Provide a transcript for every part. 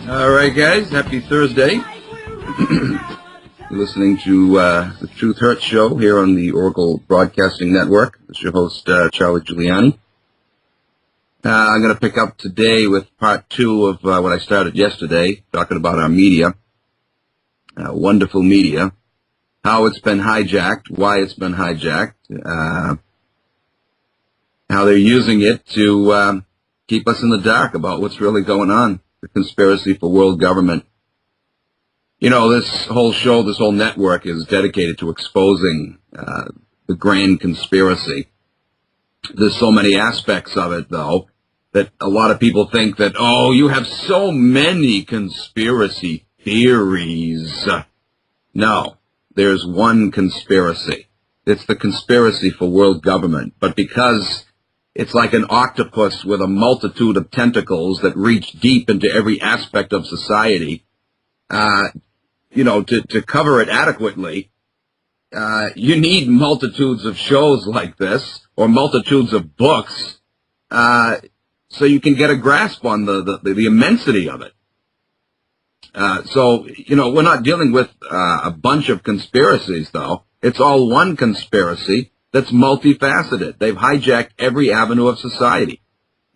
All right, guys. Happy Thursday. You're listening to the Truth Hurts show here on the Oracle Broadcasting Network. It's your host, Charlie Giuliani. I'm going to pick up today with part 2 of what I started yesterday, talking about our media, wonderful media, how it's been hijacked, why it's been hijacked, how they're using it to keep us in the dark about what's really going on, the conspiracy for world government. You know, this whole show, this whole network is dedicated to exposing the grand conspiracy. There's so many aspects of it, though, that a lot of people think that, oh, you have so many conspiracy theories. No, there's one conspiracy. It's the conspiracy for world government. But because it's like an octopus with a multitude of tentacles that reach deep into every aspect of society, to cover it adequately, you need multitudes of shows like this or multitudes of books so you can get a grasp on the immensity of it. We're not dealing with a bunch of conspiracies, though. It's all one conspiracy that's multifaceted. They've hijacked every avenue of society.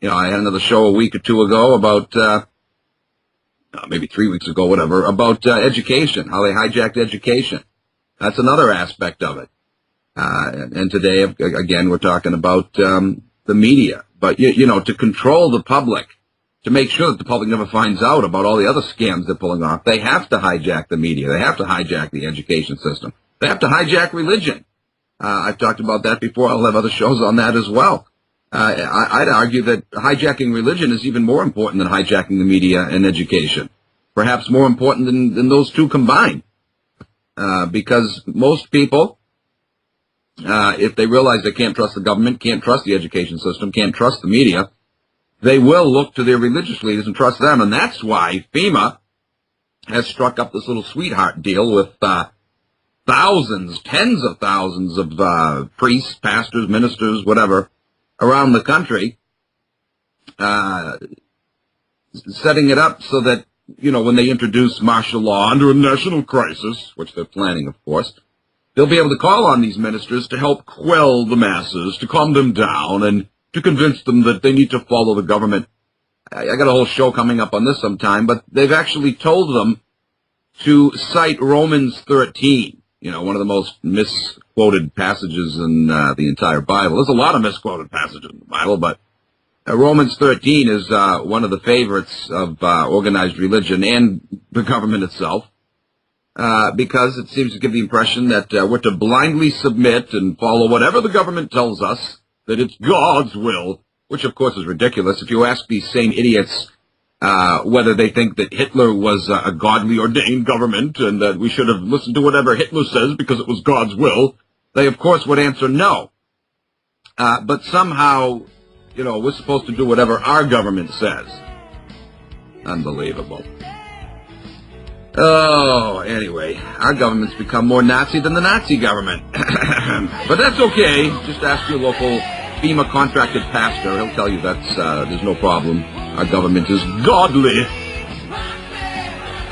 You know, I had another show a week or two ago about maybe 3 weeks ago, whatever, about education, how they hijacked education. That's another aspect of it. And today, again, we're talking about the media. But, to control the public, to make sure that the public never finds out about all the other scams they're pulling off, they have to hijack the media. They have to hijack the education system. They have to hijack religion. I've talked about that before. I'll have other shows on that as well. I'd argue that hijacking religion is even more important than hijacking the media and education. Perhaps more important than those two combined. Because most people, if they realize they can't trust the government, can't trust the education system, can't trust the media, they will look to their religious leaders and trust them. And that's why FEMA has struck up this little sweetheart deal with thousands, tens of thousands of priests, pastors, ministers, whatever, around the country, setting it up so that, when they introduce martial law under a national crisis, which they're planning, of course, they'll be able to call on these ministers to help quell the masses, to calm them down, and to convince them that they need to follow the government. I got a whole show coming up on this sometime, but they've actually told them to cite Romans 13. One of the most misquoted passages in the entire Bible. There's a lot of misquoted passages in the Bible, but Romans 13 is one of the favorites of organized religion and the government itself, because it seems to give the impression that we're to blindly submit and follow whatever the government tells us, that it's God's will, which of course is ridiculous. If you ask these same idiots whether they think that Hitler was a godly ordained government and that we should have listened to whatever Hitler says because it was God's will, they of course would answer no. But somehow, we're supposed to do whatever our government says. Unbelievable. Oh, anyway, our government's become more Nazi than the Nazi government. But that's okay. Just ask your local FEMA contracted pastor. He'll tell you that's there's no problem. Our government is godly.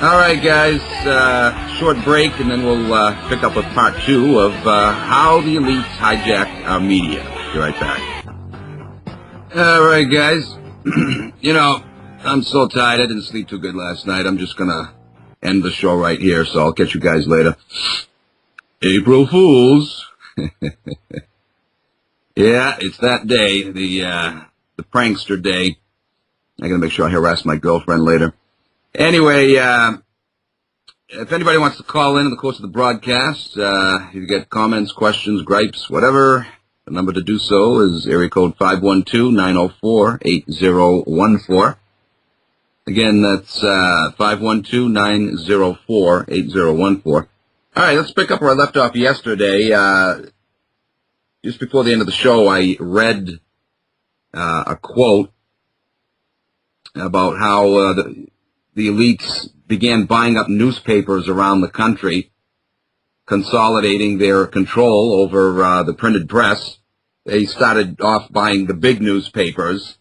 All right, guys, short break, and then we'll pick up with part 2 of how the elites hijack our media. Be right back. All right, guys. I'm so tired. I didn't sleep too good last night. I'm just going to end the show right here, so I'll catch you guys later. April Fools. Yeah, it's that day, the prankster day. I gotta make sure I harass my girlfriend later. Anyway, if anybody wants to call in the course of the broadcast, you get comments, questions, gripes, whatever, the number to do so is area code 512-904-8014. Again, that's 512-904-8014. All right, let's pick up where I left off yesterday. Just before the end of the show, I read a quote about how the elites began buying up newspapers around the country, consolidating their control over the printed press. They started off buying the big newspapers,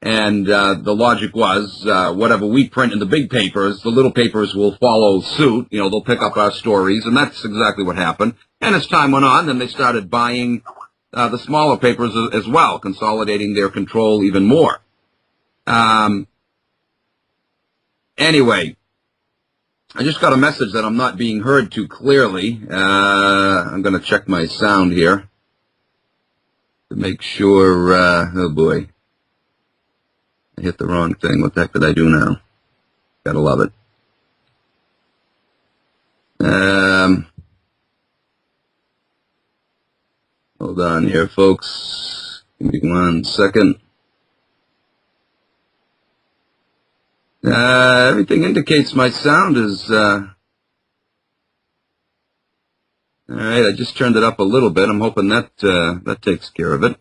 And the logic was, whatever we print in the big papers, the little papers will follow suit. You know, they'll pick up our stories, and that's exactly what happened. And as time went on, then they started buying the smaller papers as well, consolidating their control even more. Anyway, I just got a message that I'm not being heard too clearly. I'm going to check my sound here to make sure. Oh, boy. I hit the wrong thing. What the heck did I do now? Gotta love it. Hold on here, folks. Give me 1 second. Everything indicates my sound is, all right, I just turned it up a little bit. I'm hoping that, that takes care of it.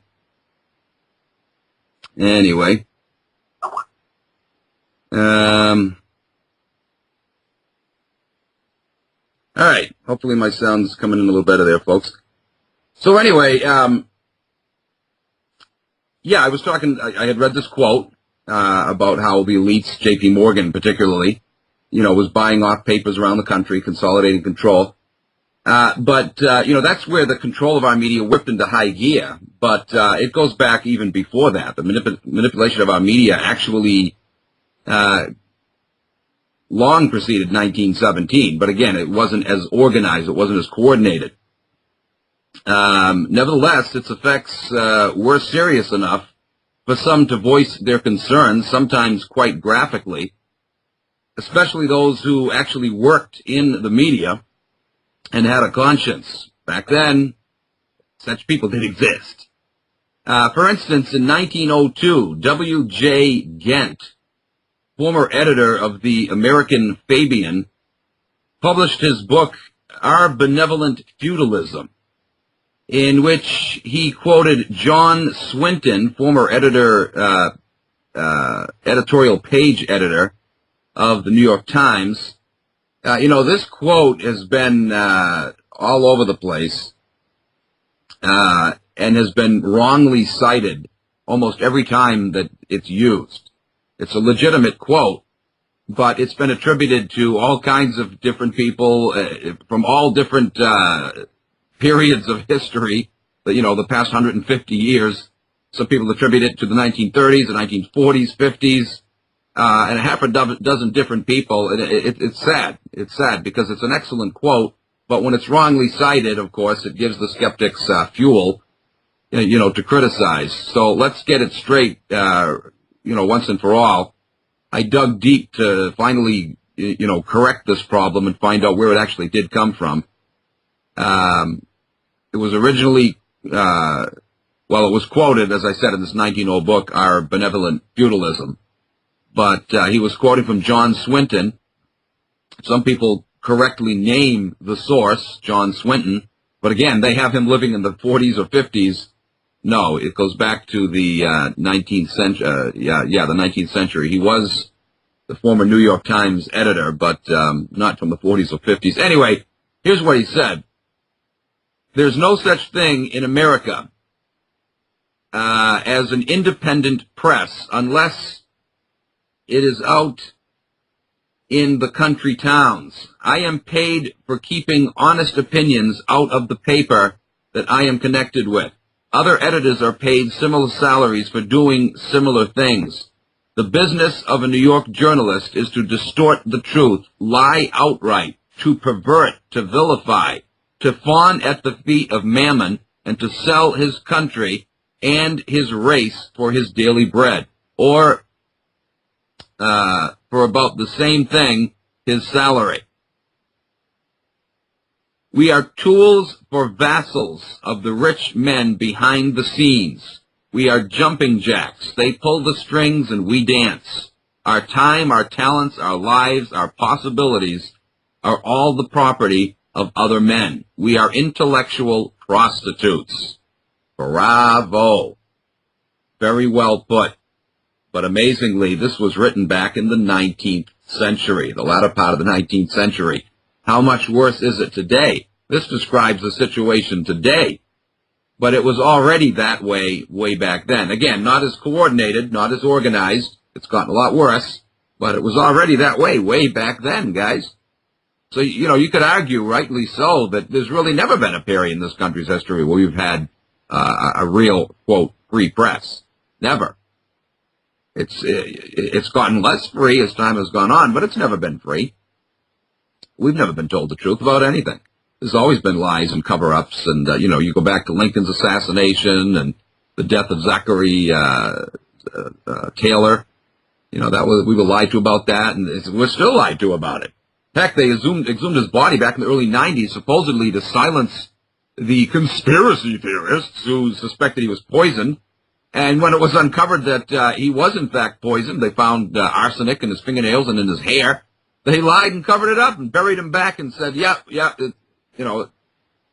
Anyway. All right. Hopefully my sound's coming in a little better there, folks. So anyway, yeah, I was talking, I had read this quote, about how the elites, J.P. Morgan particularly, you know, was buying off papers around the country, consolidating control. But you know, that's where the control of our media whipped into high gear. But it goes back even before that. The manipulation of our media actually long preceded 1917. But again, it wasn't as organized. It wasn't as coordinated. Nevertheless, its effects were serious enough for some to voice their concerns, sometimes quite graphically, especially those who actually worked in the media and had a conscience. Back then, such people did exist. For instance, in 1902, W.J. Gent, former editor of the American Fabian, published his book, Our Benevolent Feudalism, in which he quoted John Swinton, former editor, editorial page editor of the New York Times. You know, this quote has been all over the place and has been wrongly cited almost every time that it's used. It's a legitimate quote, but it's been attributed to all kinds of different people from all different periods of history, you know, the past 150 years. Some people attribute it to the 1930s, the 1940s, 50s, and a half a dozen different people. It's sad. It's sad because it's an excellent quote, but when it's wrongly cited, of course, it gives the skeptics fuel, you know, to criticize. So let's get it straight, you know, once and for all. I dug deep to finally, you know, correct this problem and find out where it actually did come from. It was originally, well, it was quoted, as I said, in this 1900 book, Our Benevolent Feudalism. But he was quoting from John Swinton. Some people correctly name the source, John Swinton. But again, they have him living in the 40s or 50s. No, it goes back to the 19th century. The 19th century. He was the former New York Times editor, but not from the 40s or 50s. Anyway, here's what he said. There's no such thing in America as an independent press unless it is out in the country towns. I am paid for keeping honest opinions out of the paper that I am connected with. Other editors are paid similar salaries for doing similar things. The business of a New York journalist is to distort the truth, lie outright, to pervert, to vilify, to fawn at the feet of Mammon, and to sell his country and his race for his daily bread, or for about the same thing, his salary. We are tools for vassals of the rich men behind the scenes. We are jumping jacks. They pull the strings and we dance. Our time, our talents, our lives, our possibilities are all the property of other men. We are intellectual prostitutes. Bravo. Very well put. But amazingly, this was written back in the 19th century, the latter part of the 19th century. How much worse is it today? This describes the situation today. but it was already that way back then. Again, not as coordinated, not as organized. It's gotten a lot worse, but it was already that way back then, guys. So, you could argue, rightly so, that there's really never been a period in this country's history where we've had a real, quote, free press. Never. It's gotten less free as time has gone on, but it's never been free. We've never been told the truth about anything. There's always been lies and cover-ups, and, you go back to Lincoln's assassination and the death of Zachary Taylor. We were lied to about that, and we're still lied to about it. Heck, they exhumed his body back in the early 90s, supposedly to silence the conspiracy theorists who suspected he was poisoned. And when it was uncovered that he was in fact poisoned, they found arsenic in his fingernails and in his hair. They lied and covered it up and buried him back and said,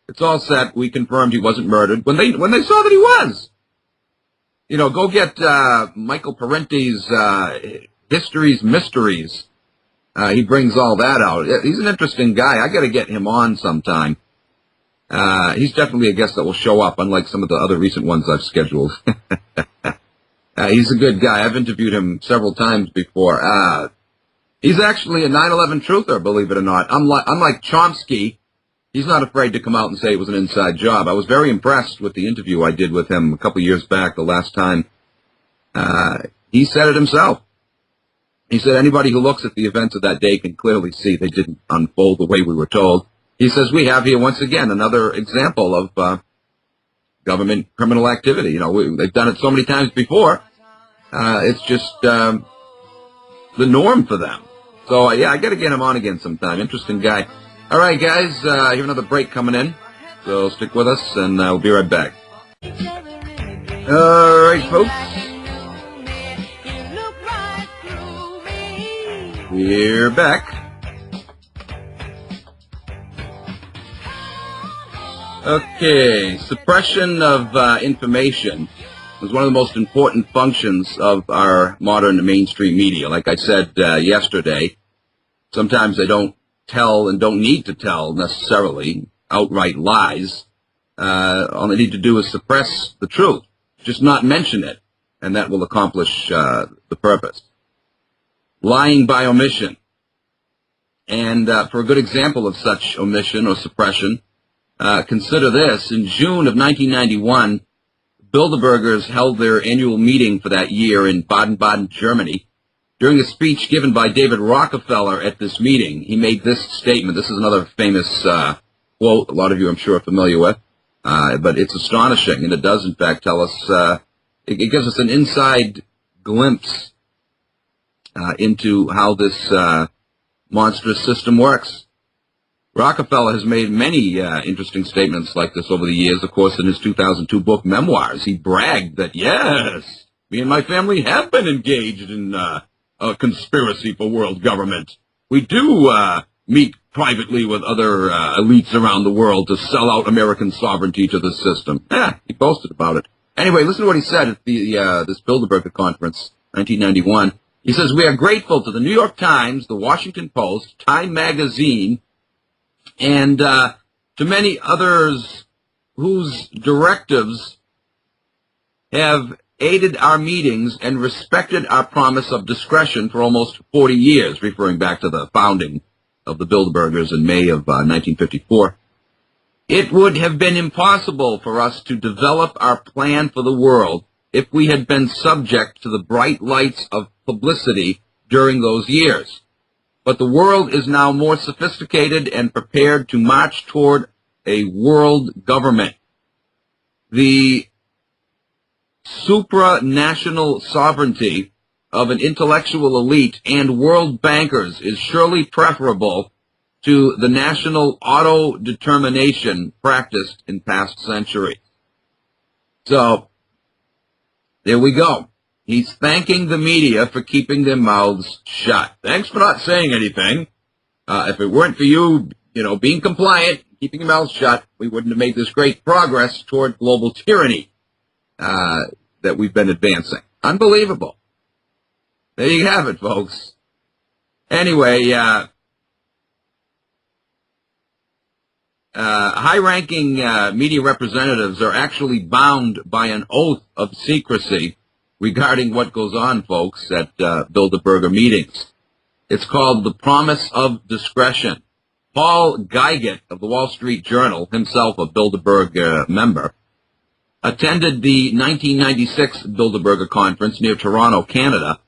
it's all set. We confirmed he wasn't murdered. When they saw that he was. Go get Michael Parenti's History's Mysteries. He brings all that out. He's an interesting guy. I got to get him on sometime. He's definitely a guest that will show up, unlike some of the other recent ones I've scheduled. He's a good guy. I've interviewed him several times before. He's actually a 9/11 truther, believe it or not. Unlike Chomsky, he's not afraid to come out and say it was an inside job. I was very impressed with the interview I did with him a couple years back, the last time. He said it himself. He said anybody who looks at the events of that day can clearly see they didn't unfold the way we were told. He says we have here, once again, another example of government criminal activity. They've done it so many times before. It's just the norm for them. So, I got to get him on again sometime. Interesting guy. All right, guys, you have another break coming in. So stick with us, and we'll be right back. All right, folks. We're back. Okay, suppression of information is one of the most important functions of our modern mainstream media. Like I said yesterday, sometimes they don't tell and don't need to tell necessarily outright lies. All they need to do is suppress the truth, just not mention it, and that will accomplish the purpose. Lying by omission. And for a good example of such omission or suppression, consider this. In June of 1991, Bilderbergers held their annual meeting for that year in Baden-Baden, Germany. During a speech given by David Rockefeller at this meeting, he made this statement. This is another famous quote a lot of you I'm sure are familiar with, but it's astonishing, and it does in fact tell us, it gives us an inside glimpse into how this monstrous system works. Rockefeller has made many interesting statements like this over the years. Of course, in his 2002 book, Memoirs, he bragged that, yes, me and my family have been engaged in a conspiracy for world government. We do meet privately with other elites around the world to sell out American sovereignty to the system. He boasted about it. Anyway, listen to what he said at this Bilderberger conference, 1991. He says, we are grateful to the New York Times, the Washington Post, Time Magazine, and to many others whose directives have aided our meetings and respected our promise of discretion for almost 40 years, referring back to the founding of the Bilderbergers in May of 1954. It would have been impossible for us to develop our plan for the world if we had been subject to the bright lights of publicity during those years. But the world is now more sophisticated and prepared to march toward a world government. The supranational sovereignty of an intellectual elite and world bankers is surely preferable to the national auto-determination practiced in past centuries. So, there we go. He's thanking the media for keeping their mouths shut. Thanks for not saying anything. If it weren't for you, being compliant, keeping your mouths shut, we wouldn't have made this great progress toward global tyranny that we've been advancing. Unbelievable. There you have it, folks. Anyway, high-ranking media representatives are actually bound by an oath of secrecy regarding what goes on, folks, at Bilderberger meetings. It's called the Promise of Discretion. Paul Geiget of the Wall Street Journal, himself a Bilderberg member, attended the 1996 Bilderberger conference near Toronto, Canada,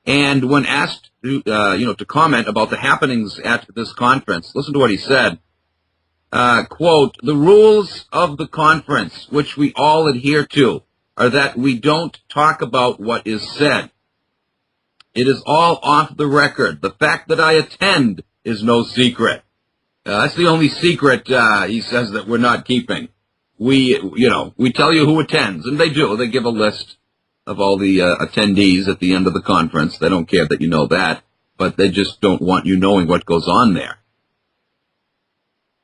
and when asked to comment about the happenings at this conference, listen to what he said. Quote, "The rules of the conference, which we all adhere to, are that we don't talk about what is said. It is all off the record. The fact that I attend is no secret." That's the only secret, he says, that we're not keeping. We tell you who attends, and they do. They give a list of all the attendees at the end of the conference. They don't care that you know that, but they just don't want you knowing what goes on there.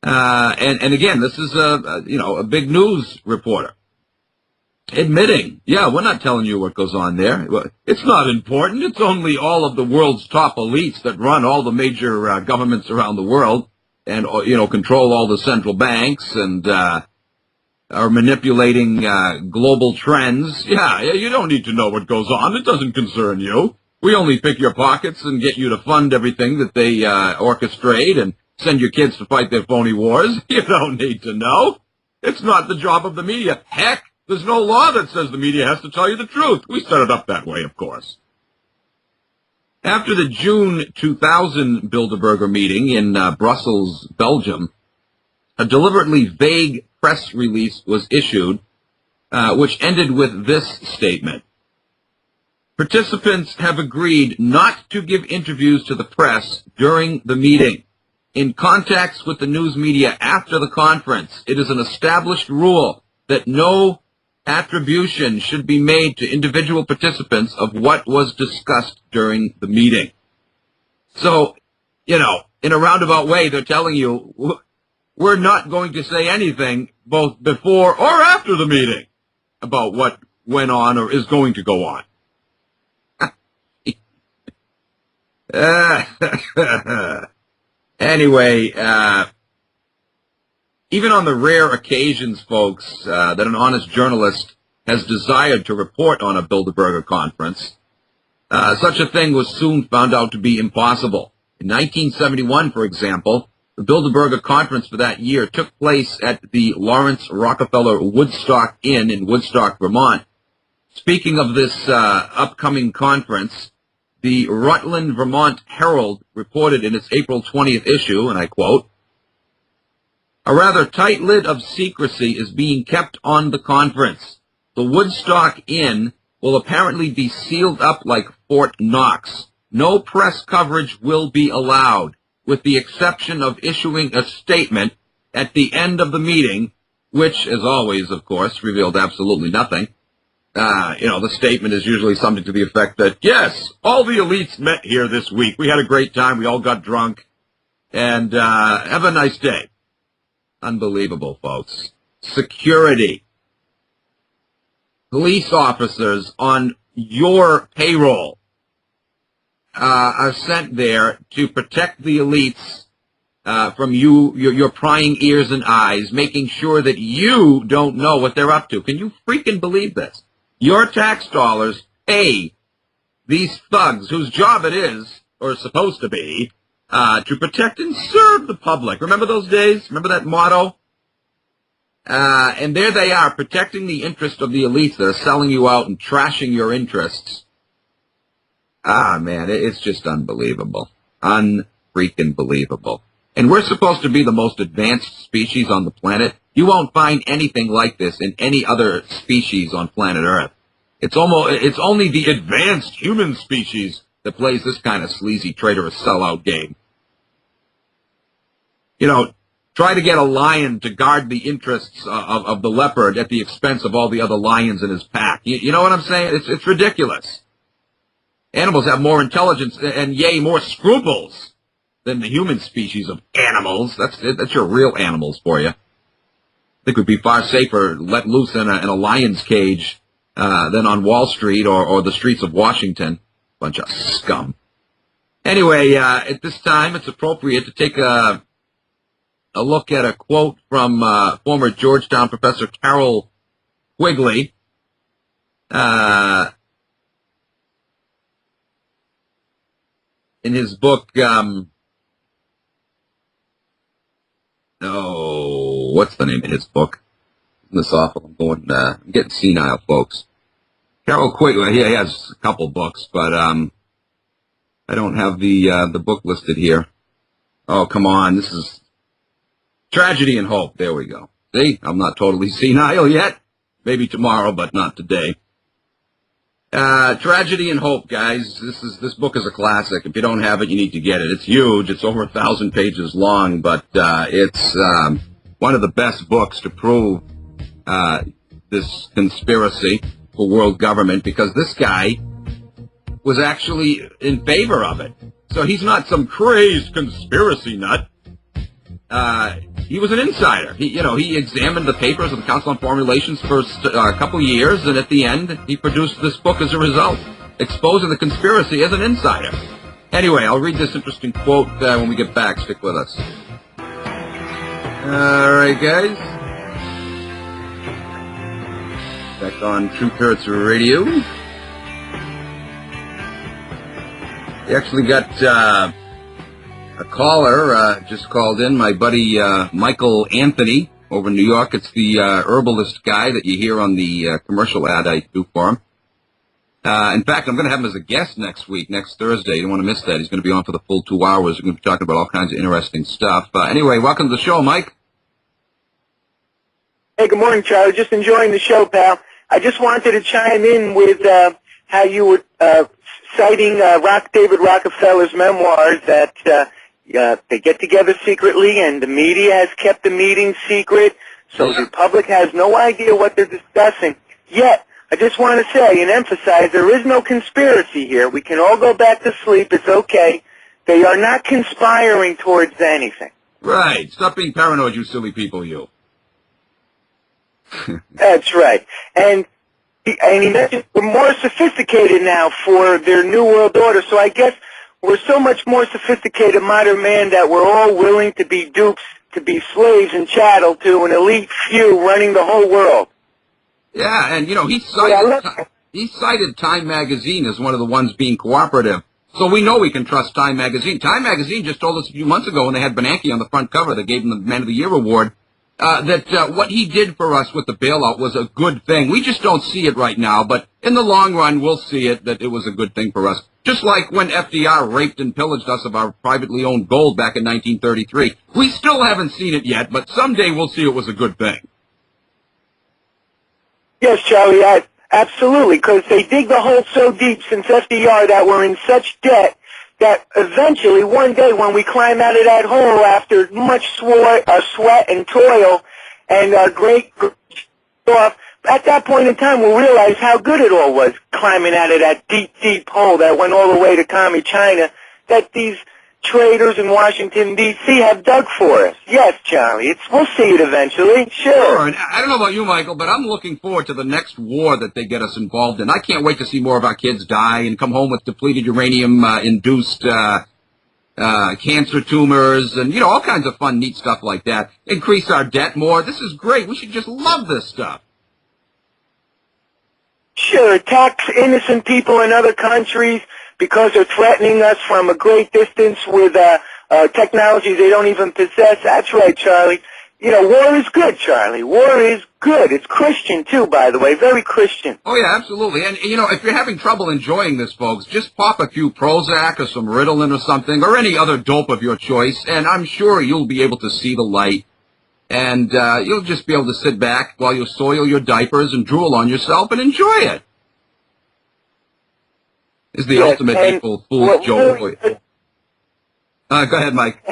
And again, this is a big news reporter admitting, yeah, we're not telling you what goes on there. It's not important. It's only all of the world's top elites that run all the major governments around the world and, control all the central banks and are manipulating global trends. Yeah, you don't need to know what goes on. It doesn't concern you. We only pick your pockets and get you to fund everything that they orchestrate and send your kids to fight their phony wars. You don't need to know. It's not the job of the media. Heck, there's no law that says the media has to tell you the truth. We set it up that way, of course. After the June 2000 Bilderberger meeting in Brussels, Belgium, a deliberately vague press release was issued, which ended with this statement. Participants have agreed not to give interviews to the press during the meeting. In contacts with the news media after the conference, it is an established rule that no attribution should be made to individual participants of what was discussed during the meeting. So, in a roundabout way, they're telling you, we're not going to say anything both before or after the meeting about what went on or is going to go on. Anyway, even on the rare occasions, folks, that an honest journalist has desired to report on a Bilderberger conference, such a thing was soon found out to be impossible. In 1971, for example, the Bilderberger conference for that year took place at the Lawrence Rockefeller Woodstock Inn in Woodstock, Vermont. Speaking of this upcoming conference, the Rutland, Vermont Herald reported in its April 20th issue, and I quote, "A rather tight lid of secrecy is being kept on the conference. The Woodstock Inn will apparently be sealed up like Fort Knox. No press coverage will be allowed, with the exception of issuing a statement at the end of the meeting, which, as always, of course, revealed absolutely nothing. The statement is usually something to the effect that, yes, all the elites met here this week. We had a great time. We all got drunk. And have a nice day." Unbelievable, folks. Security. Police officers on your payroll are sent there to protect the elites from your prying ears and eyes, making sure that you don't know what they're up to. Can you freaking believe this? Your tax dollars pay these thugs whose job it is, or is supposed to be, to protect and serve the public. Remember those days? Remember that motto? And there they are, protecting the interest of the elites that are selling you out and trashing your interests. Man, it's just unbelievable. Unfreaking believable. And we're supposed to be the most advanced species on the planet. You won't find anything like this in any other species on planet Earth. It's only the advanced human species that plays this kind of sleazy, traitorous, sellout game. Try to get a lion to guard the interests of the leopard at the expense of all the other lions in his pack. You know what I'm saying? It's ridiculous. Animals have more intelligence and, yay, more scruples than the human species of animals. That's your real animals for you. I think it would be far safer let loose in a lion's cage than on Wall Street or the streets of Washington. Bunch of scum. Anyway, at this time, it's appropriate to take a a look at a quote from former Georgetown professor Carol Quigley. In his book, what's the name of his book? Isn't this awful? I'm getting senile, folks. Carol Quigley, he has a couple books, but I don't have the book listed here. Oh, come on, this is Tragedy and Hope. There we go. See, I'm not totally senile yet. Maybe tomorrow, but not today. Tragedy and Hope, guys. This book is a classic. If you don't have it, you need to get it. It's huge. It's over 1,000 pages long, but it's one of the best books to prove this conspiracy for world government, because this guy was actually in favor of it. So he's not some crazed conspiracy nut. He was an insider. He examined the papers of the Council on Foreign Relations for a couple years, and at the end, he produced this book as a result, exposing the conspiracy as an insider. Anyway, I'll read this interesting quote when we get back. Stick with us. All right, guys. Back on Truth Hurts Radio. We actually got a caller just called in, my buddy Michael Anthony over in New York. It's the herbalist guy that you hear on the commercial ad I do for him. In fact, I'm going to have him as a guest next Thursday. You don't want to miss that. He's going to be on for the full 2 hours. We're going to be talking about all kinds of interesting stuff. Anyway, welcome to the show, Mike. Hey, good morning, Charlie. Just enjoying the show, pal. I just wanted to chime in with how you were citing David Rockefeller's memoirs that they get together secretly, and the media has kept the meeting secret, so the public has no idea what they're discussing. Yet, I just want to say and emphasize, there is no conspiracy here. We can all go back to sleep. It's okay. They are not conspiring towards anything. Right. Stop being paranoid, you silly people, you. That's right. And he mentioned we're more sophisticated now for their New World Order, so I guess we're so much more sophisticated modern man that we're all willing to be dupes, to be slaves and chattel to an elite few running the whole world. Yeah, and, he cited Time Magazine as one of the ones being cooperative. So we know we can trust Time Magazine. Time Magazine just told us a few months ago when they had Bernanke on the front cover, they gave him the Man of the Year award, that what he did for us with the bailout was a good thing. We just don't see it right now, but in the long run, we'll see it, that it was a good thing for us. Just like when FDR raped and pillaged us of our privately owned gold back in 1933. We still haven't seen it yet, but someday we'll see it was a good thing. Yes, Charlie, absolutely, because they dig the hole so deep since FDR that we're in such debt that eventually, one day, when we climb out of that hole after much sweat and toil and great off, at that point in time, we'll realize how good it all was, climbing out of that deep, deep hole that went all the way to commie China, that these traders in Washington, D.C. have dug for us. Yes, Charlie, we'll see it eventually, sure. And I don't know about you, Michael, but I'm looking forward to the next war that they get us involved in. I can't wait to see more of our kids die and come home with depleted uranium-induced cancer tumors and, all kinds of fun, neat stuff like that. Increase our debt more. This is great. We should just love this stuff. Sure, tax innocent people in other countries because they're threatening us from a great distance with technologies they don't even possess. That's right, Charlie. War is good, Charlie. War is good. It's Christian, too, by the way. Very Christian. Oh, yeah, absolutely. And, if you're having trouble enjoying this, folks, just pop a few Prozac or some Ritalin or something, or any other dope of your choice, and I'm sure you'll be able to see the light. And you'll just be able to sit back while you soil your diapers and drool on yourself and enjoy it. Is the ultimate April Fool's joke. Go ahead, Mike.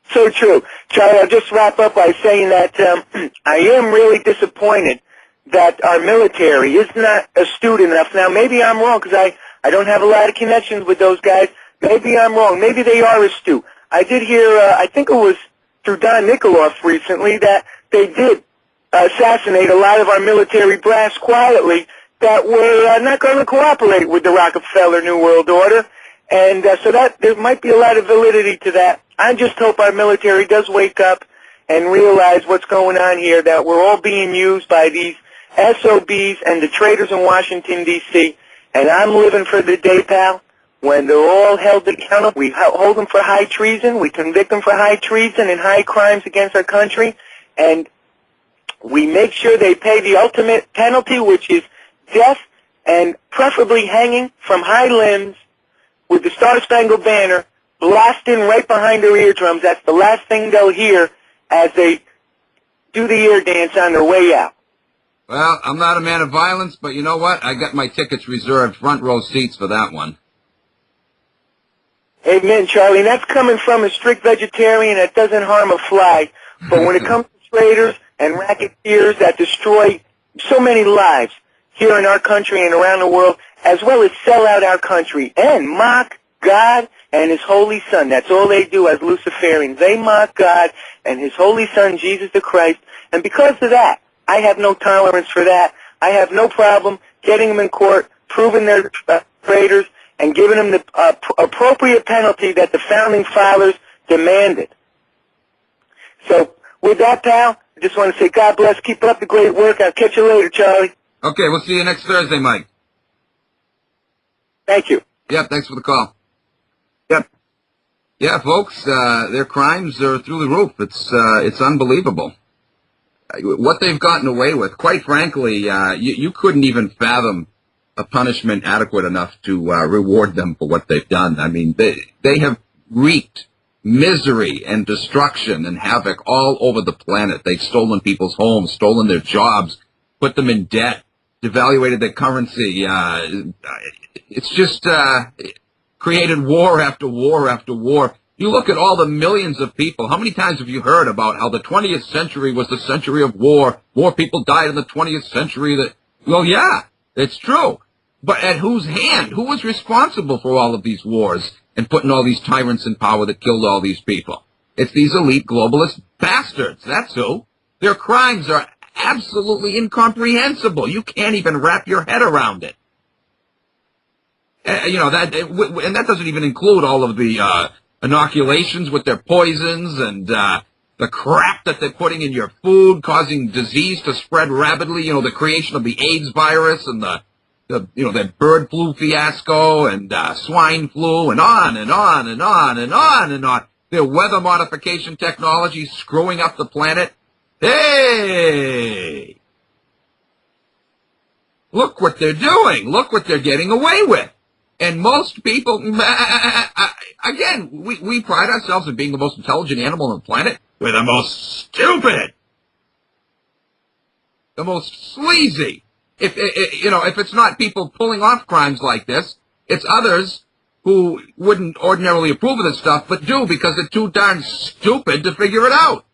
So true. Charlie, I'll just wrap up by saying that I am really disappointed that our military is not astute enough. Now, maybe I'm wrong because I don't have a lot of connections with those guys. Maybe I'm wrong. Maybe they are astute. I did hear, I think it was through Don Nikoloff recently, that they did assassinate a lot of our military brass quietly that were not going to cooperate with the Rockefeller New World Order. And so that there might be a lot of validity to that. I just hope our military does wake up and realize what's going on here, that we're all being used by these SOBs and the traitors in Washington, D.C., and I'm living for the day, pal, when they're all held accountable. We hold them for high treason, we convict them for high treason and high crimes against our country, and we make sure they pay the ultimate penalty, which is death and preferably hanging from high limbs with the Star-Spangled Banner blasting right behind their eardrums. That's the last thing they'll hear as they do the ear dance on their way out. Well, I'm not a man of violence, but you know what? I got my tickets reserved, front row seats for that one. Amen, Charlie. And that's coming from a strict vegetarian that doesn't harm a fly. But when it comes to traitors and racketeers that destroy so many lives here in our country and around the world, as well as sell out our country and mock God and His Holy Son. That's all they do as Luciferians. They mock God and His Holy Son, Jesus the Christ. And because of that, I have no tolerance for that. I have no problem getting them in court, proving they're traitors, and giving them the appropriate penalty that the Founding Fathers demanded. So with that, pal, I just want to say God bless. Keep up the great work. I'll catch you later, Charlie. Okay, we'll see you next Thursday, Mike. Thank you. Yep, thanks for the call. Yep. Yeah, folks, their crimes are through the roof. It's unbelievable what they've gotten away with. Quite frankly, you couldn't even fathom a punishment adequate enough to reward them for what they've done. I mean, they have wreaked misery and destruction and havoc all over the planet. They've stolen people's homes, stolen their jobs, put them in debt, devaluated their currency. It's just created war after war after war. You look at all the millions of people. How many times have you heard about how the 20th century was the century of war? More people died in the 20th century. Well, yeah, it's true. But at whose hand? Who was responsible for all of these wars and putting all these tyrants in power that killed all these people? It's these elite globalist bastards. That's who. Their crimes are absolutely incomprehensible. You can't even wrap your head around it. And that doesn't even include all of the inoculations with their poisons and the crap that they're putting in your food, causing disease to spread rapidly. You know, the creation of the AIDS virus and the bird flu fiasco and swine flu and on and on and on and on and on. Their weather modification technology screwing up the planet. Hey! Look what they're doing. Look what they're getting away with. And most people, again, we pride ourselves in being the most intelligent animal on the planet. We're the most stupid. The most sleazy. If it's not people pulling off crimes like this, it's others who wouldn't ordinarily approve of this stuff, but do because they're too darn stupid to figure it out.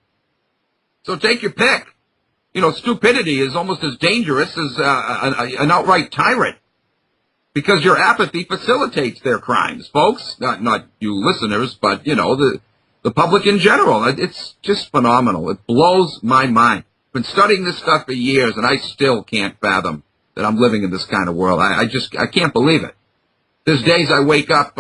So take your pick. You know, stupidity is almost as dangerous as an outright tyrant, because your apathy facilitates their crimes, folks. Not you listeners, but, the public in general. It's just phenomenal. It blows my mind. I've been studying this stuff for years, and I still can't fathom that I'm living in this kind of world. I can't believe it. There's days I wake up,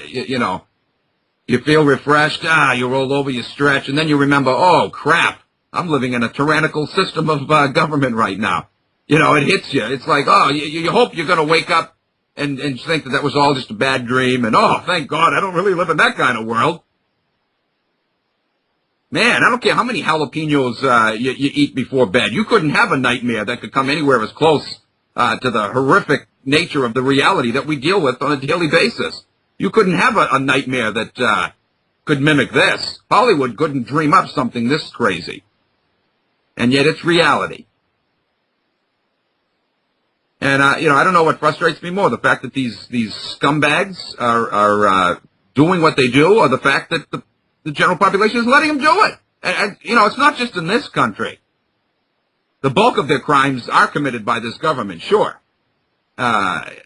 you feel refreshed, you roll over, you stretch, and then you remember, oh, crap, I'm living in a tyrannical system of government right now. It hits you. It's like, oh, you hope you're going to wake up and think that was all just a bad dream, and, oh, thank God, I don't really live in that kind of world. Man, I don't care how many jalapenos you eat before bed. You couldn't have a nightmare that could come anywhere as close to the horrific nature of the reality that we deal with on a daily basis. You couldn't have a nightmare that could mimic this. Hollywood couldn't dream up something this crazy. And yet it's reality. And, I don't know what frustrates me more, the fact that these scumbags are doing what they do, or the fact that the general population is letting them do it. And it's not just in this country. The bulk of their crimes are committed by this government, sure,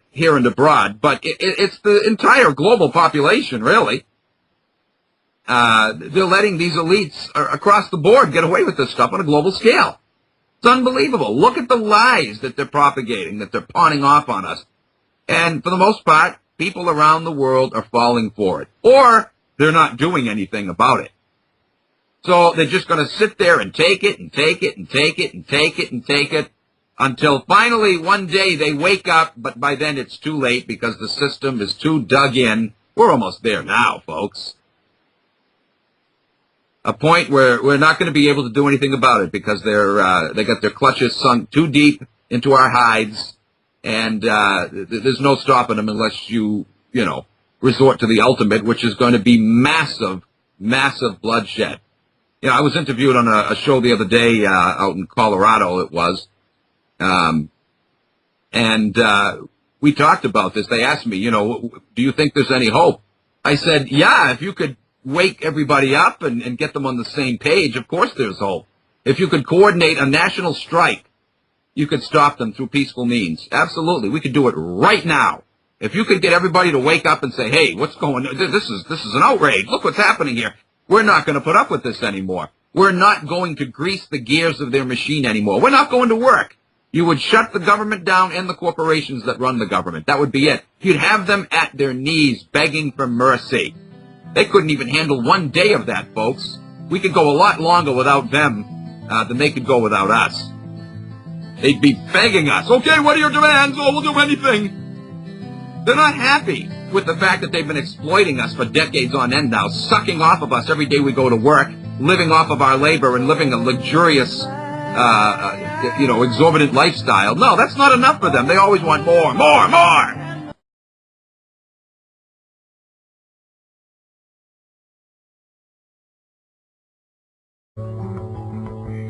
here and abroad, but it's the entire global population, really. They're letting these elites across the board get away with this stuff on a global scale. It's unbelievable. Look at the lies that they're propagating, that they're pawning off on us. And for the most part, people around the world are falling for it. Or they're not doing anything about it. So they're just going to sit there and take it and take it and take it and take it and take it until finally one day they wake up, but by then it's too late because the system is too dug in. We're almost there now, folks. A point where we're not going to be able to do anything about it because they got their clutches sunk too deep into our hides, and there's no stopping them unless you resort to the ultimate, which is going to be massive, massive bloodshed. I was interviewed on a show the other day out in Colorado, it was, and we talked about this. They asked me, do you think there's any hope? I said, yeah, if you could wake everybody up and get them on the same page, of course there's hope. If you could coordinate a national strike, you could stop them through peaceful means. Absolutely. We could do it right now. If you could get everybody to wake up and say, hey, what's going on? This is an outrage. Look what's happening here. We're not going to put up with this anymore. We're not going to grease the gears of their machine anymore. We're not going to work. You would shut the government down and the corporations that run the government. That would be it. You'd have them at their knees begging for mercy. They couldn't even handle one day of that, folks. We could go a lot longer without them than they could go without us. They'd be begging us, okay, what are your demands? Oh, we'll do anything. They're not happy with the fact that they've been exploiting us for decades on end now, sucking off of us every day we go to work, living off of our labor and living a luxurious, exorbitant lifestyle. No, that's not enough for them. They always want more, more, more.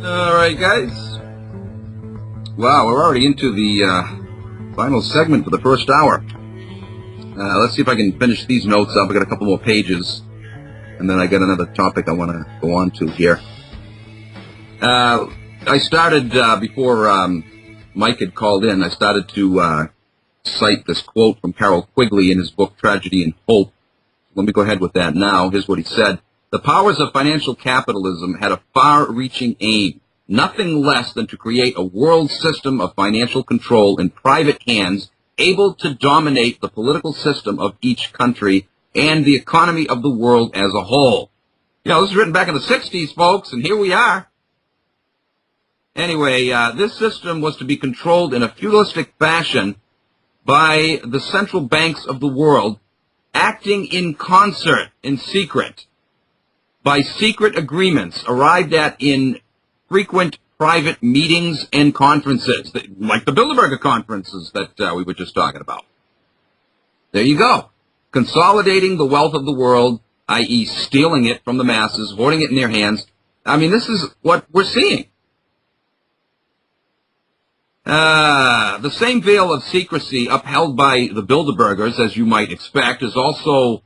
All right, guys. Wow, we're already into the final segment for the first hour. Let's see if I can finish these notes up. I got a couple more pages, and then I got another topic I want to go on to here. I started, before Mike had called in, I started to cite this quote from Carroll Quigley in his book, Tragedy and Hope. Let me go ahead with that now. Here's what he said. The powers of financial capitalism had a far-reaching aim, nothing less than to create a world system of financial control in private hands, able to dominate the political system of each country and the economy of the world as a whole. This was written back in the 60s, folks, and here we are. Anyway, this system was to be controlled in a feudalistic fashion by the central banks of the world, acting in concert, in secret, by secret agreements arrived at in frequent private meetings and conferences, like the Bilderberger conferences that we were just talking about. There you go. Consolidating the wealth of the world, i.e. stealing it from the masses, hoarding it in their hands. I mean, this is what we're seeing. The same veil of secrecy upheld by the Bilderbergers, as you might expect, is also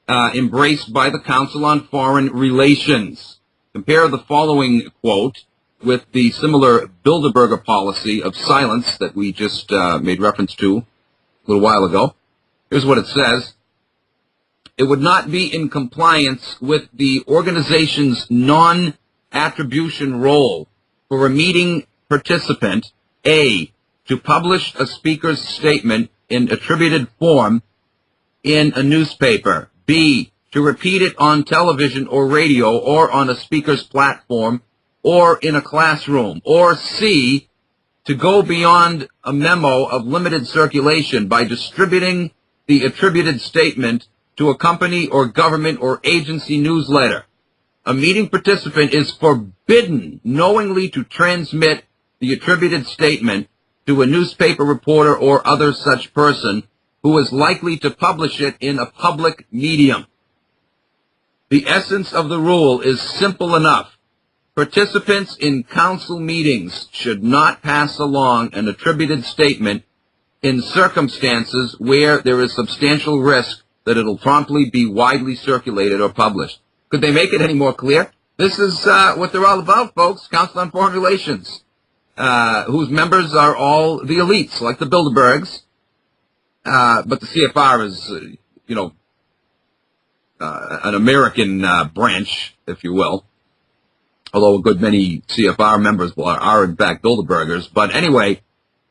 embraced by the Council on Foreign Relations. Compare the following quote with the similar Bilderberger policy of silence that we just made reference to a little while ago. Here's what it says. It would not be in compliance with the organization's non-attribution role for a meeting participant, A, to publish a speaker's statement in attributed form in a newspaper, B, to repeat it on television or radio or on a speaker's platform or in a classroom, or C, to go beyond a memo of limited circulation by distributing the attributed statement to a company or government or agency newsletter. A meeting participant is forbidden knowingly to transmit the attributed statement to a newspaper reporter or other such person who is likely to publish it in a public medium. The essence of the rule is simple enough. Participants in council meetings should not pass along an attributed statement in circumstances where there is substantial risk that it'll promptly be widely circulated or published. Could they make it any more clear? This is what they're all about, folks. Council on Foreign Relations, whose members are all the elites, like the Bilderbergs. But the CFR is, an American branch, if you will. Although a good many CFR members are in fact Bilderbergers. But anyway,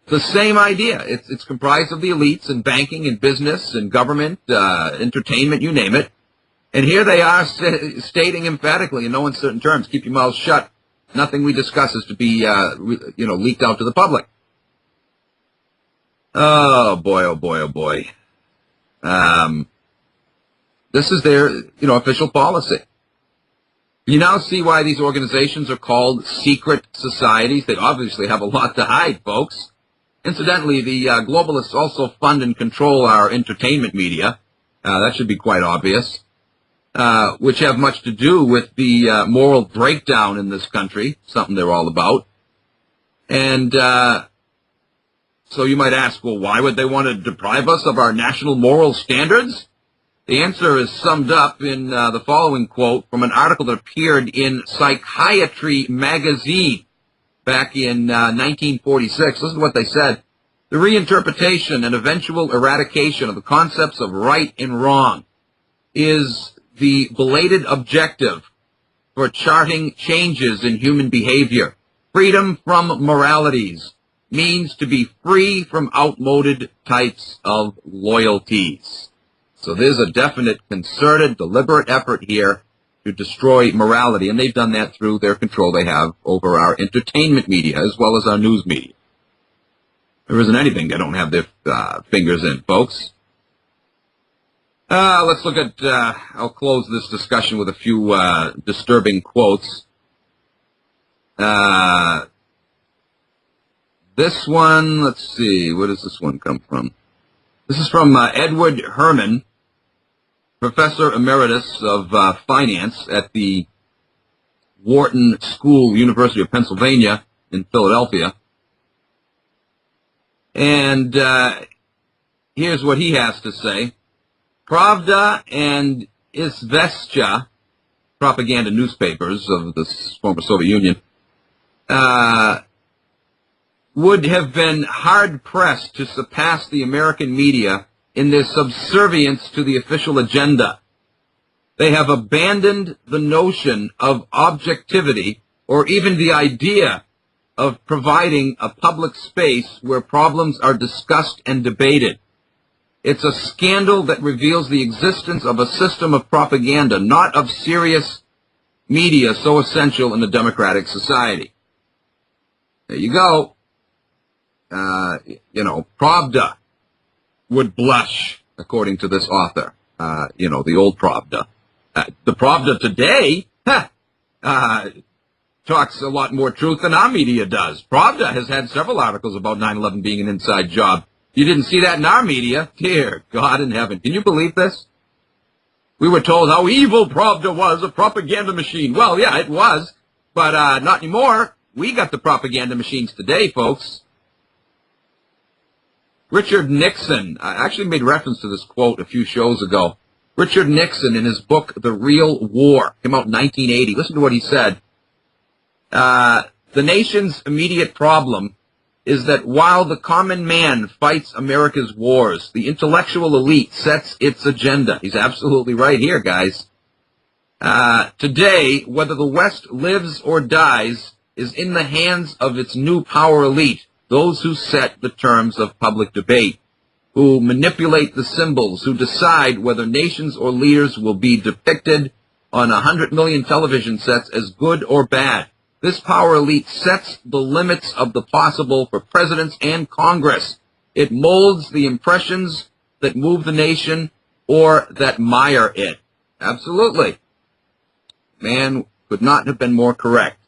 the same idea. It's comprised of the elites in banking and business and government, entertainment, you name it. And here they are stating emphatically in no uncertain terms, keep your mouths shut. Nothing we discuss is to be, leaked out to the public. Oh, boy, oh, boy, oh, boy. This is their, official policy. You now see why these organizations are called secret societies. They obviously have a lot to hide, folks. Incidentally, the globalists also fund and control our entertainment media. That should be quite obvious. Which have much to do with the moral breakdown in this country, something they're all about. And so you might ask, well, why would they want to deprive us of our national moral standards? The answer is summed up in the following quote from an article that appeared in Psychiatry magazine back in 1946. Listen to what they said. The reinterpretation and eventual eradication of the concepts of right and wrong is the belated objective for charting changes in human behavior. Freedom from moralities means to be free from outmoded types of loyalties. So there's a definite, concerted, deliberate effort here to destroy morality, and they've done that through their control they have over our entertainment media as well as our news media. There isn't anything they don't have their fingers in, folks. Let's look at, I'll close this discussion with a few disturbing quotes. This one, let's see, where does this one come from? This is from Edward Herman, Professor Emeritus of Finance at the Wharton School, University of Pennsylvania in Philadelphia. And here's what he has to say. Pravda and Izvestia, propaganda newspapers of the former Soviet Union, would have been hard-pressed to surpass the American media in their subservience to the official agenda. They have abandoned the notion of objectivity or even the idea of providing a public space where problems are discussed and debated. It's a scandal that reveals the existence of a system of propaganda, not of serious media so essential in a democratic society. There you go. Pravda would blush, according to this author. The old Pravda. The Pravda today, talks a lot more truth than our media does. Pravda has had several articles about 9/11 being an inside job. You didn't see that in our media? Dear God in heaven. Can you believe this? We were told how evil Pravda was, a propaganda machine. Well, yeah, it was, but not anymore. We got the propaganda machines today, folks. Richard Nixon, I actually made reference to this quote a few shows ago. Richard Nixon, in his book, The Real War, came out in 1980. Listen to what he said. The nation's immediate problem is that while the common man fights America's wars, the intellectual elite sets its agenda. He's absolutely right here, guys. Today, whether the West lives or dies is in the hands of its new power elite, those who set the terms of public debate, who manipulate the symbols, who decide whether nations or leaders will be depicted on 100 million television sets as good or bad. This power elite sets the limits of the possible for presidents and Congress. It molds the impressions that move the nation or that mire it. Absolutely. Man could not have been more correct.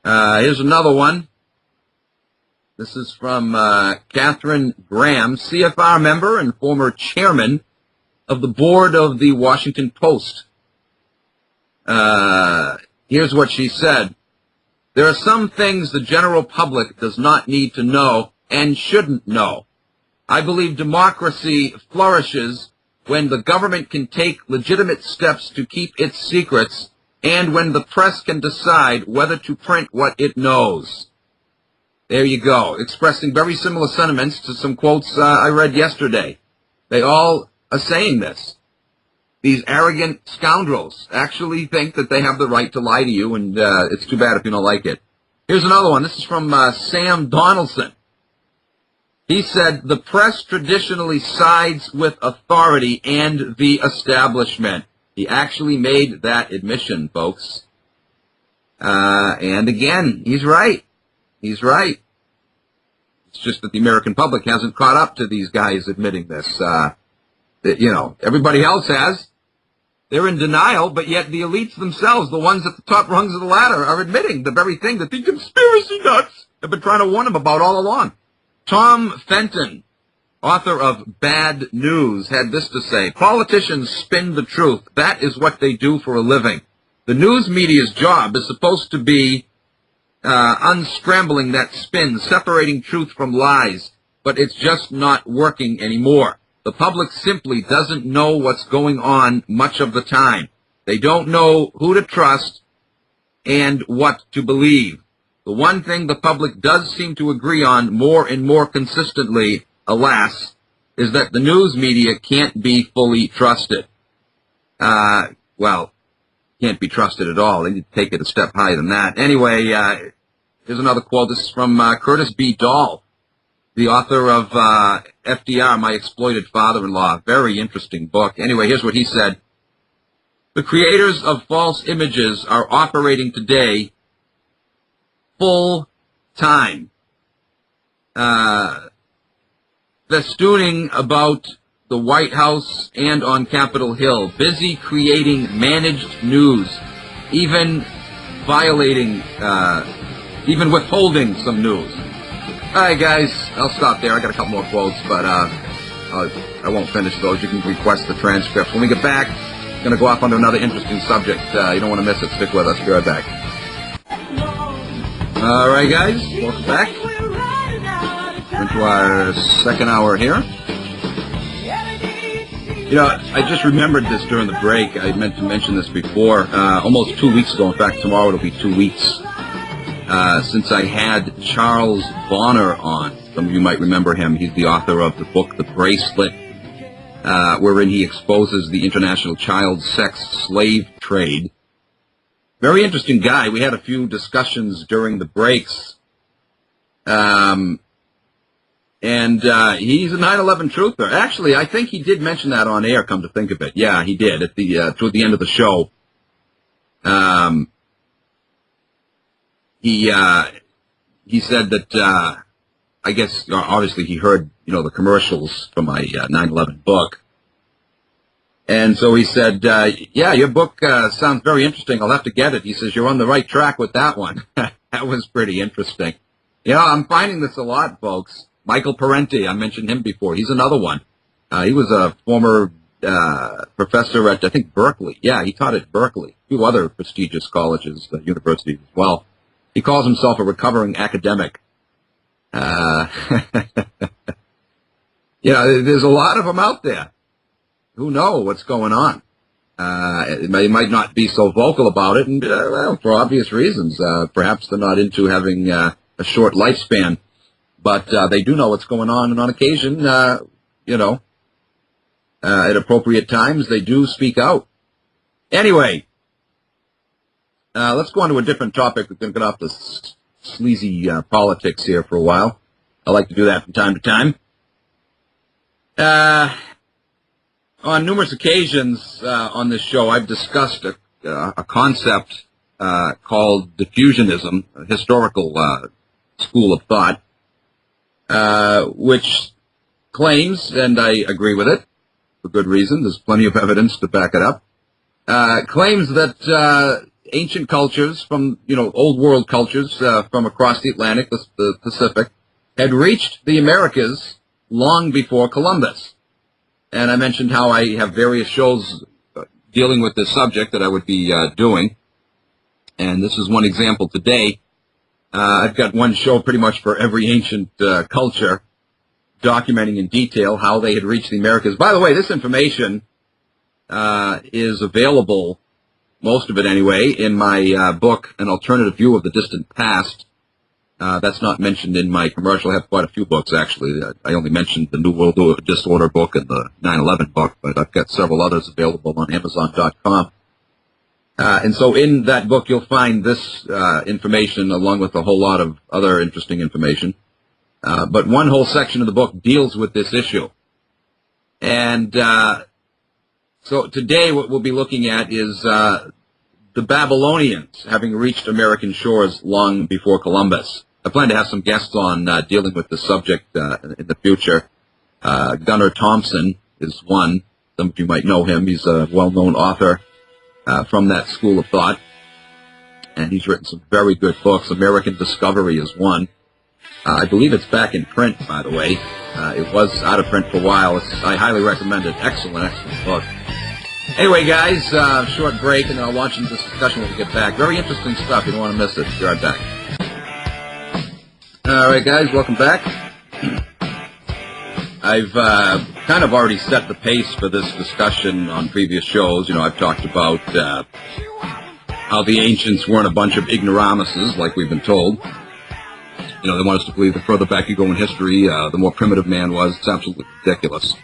Here's another one. This is from Catherine Graham, CFR member and former chairman of the board of the Washington Post. Here's what she said. There are some things the general public does not need to know and shouldn't know. I believe democracy flourishes when the government can take legitimate steps to keep its secrets and when the press can decide whether to print what it knows. There you go, expressing very similar sentiments to some quotes I read yesterday. They all are saying this. These arrogant scoundrels actually think that they have the right to lie to you, and it's too bad if you don't like it. Here's another one. This is from Sam Donaldson. He said, the press traditionally sides with authority and the establishment. He actually made that admission, folks. And again, he's right. He's right. It's just that the American public hasn't caught up to these guys admitting this. Everybody else has. They're in denial, but yet the elites themselves, the ones at the top rungs of the ladder, are admitting the very thing that the conspiracy nuts have been trying to warn them about all along. Tom Fenton, author of Bad News, had this to say: politicians spin the truth. That is what they do for a living. The news media's job is supposed to be unscrambling that spin, separating truth from lies, but it's just not working anymore. The public simply doesn't know what's going on much of the time. They don't know who to trust and what to believe. The one thing the public does seem to agree on more and more consistently, alas, is that the news media can't be fully trusted. Can't be trusted at all. They need to take it a step higher than that. Anyway, here's another quote. This is from Curtis B. Dahl, the author of FDR, My Exploited Father-in-Law. Very interesting book. Anyway, here's what he said. The creators of false images are operating today full time. Festooning about the White House and on Capitol Hill, busy creating managed news, even withholding some news. All right, guys, I'll stop there. I got a couple more quotes, but I won't finish those. You can request the transcripts. When we get back, I'm going to go off onto another interesting subject. You don't want to miss it. Stick with us. Be right back. All right, guys, welcome back. Into our second hour here. I just remembered this during the break. I meant to mention this before. Almost 2 weeks ago, in fact, tomorrow it'll be 2 weeks, since I had Charles Bonner on. Some of you might remember him. He's the author of the book, The Bracelet, wherein he exposes the international child sex slave trade. Very interesting guy. We had a few discussions during the breaks. And he's a 9/11 truther. Actually, I think he did mention that on air, come to think of it. Yeah, he did at toward the end of the show. He said that, I guess, obviously he heard, the commercials from my 9/11 book. And so he said, yeah, your book sounds very interesting. I'll have to get it. He says, you're on the right track with that one. That was pretty interesting. I'm finding this a lot, folks. Michael Parenti, I mentioned him before. He's another one. He was a former professor at, I think, Berkeley. Yeah, he taught at Berkeley. A few other prestigious colleges, universities as well. He calls himself a recovering academic. There's a lot of them out there who know what's going on. They might not be so vocal about it, and for obvious reasons. Perhaps they're not into having a short lifespan. But they do know what's going on, and on occasion, at appropriate times, they do speak out. Anyway, let's go on to a different topic. We're going to get off the sleazy politics here for a while. I like to do that from time to time. On numerous occasions on this show, I've discussed a concept called diffusionism, a historical school of thought, which claims, and I agree with it for good reason, there's plenty of evidence to back it up, claims that ancient cultures from, old world cultures from across the Atlantic, the Pacific, had reached the Americas long before Columbus. And I mentioned how I have various shows dealing with this subject that I would be doing, and this is one example today. I've got one show pretty much for every ancient culture, documenting in detail how they had reached the Americas. By the way, this information is available, most of it anyway, in my book, An Alternative View of the Distant Past. That's not mentioned in my commercial. I have quite a few books, actually. I only mentioned the New World Disorder book and the 9/11 book, but I've got several others available on Amazon.com. And so in that book, you'll find this information along with a whole lot of other interesting information. But one whole section of the book deals with this issue. And So today what we'll be looking at is the Babylonians having reached American shores long before Columbus. I plan to have some guests on dealing with the subject in the future. Gunnar Thompson is one. Some of you might know him. He's a well-known author from that school of thought, and he's written some very good books. American Discovery is one. I believe it's back in print, by the way. It was out of print for a while. I highly recommend it. Excellent, excellent book. Anyway, guys, short break, and then I'll launch into this discussion when we get back. Very interesting stuff. You don't want to miss it. Be right back. All right, guys, welcome back. I've kind of already set the pace for this discussion on previous shows. I've talked about how the ancients weren't a bunch of ignoramuses, like we've been told. They want us to believe the further back you go in history, the more primitive man was. It's absolutely ridiculous.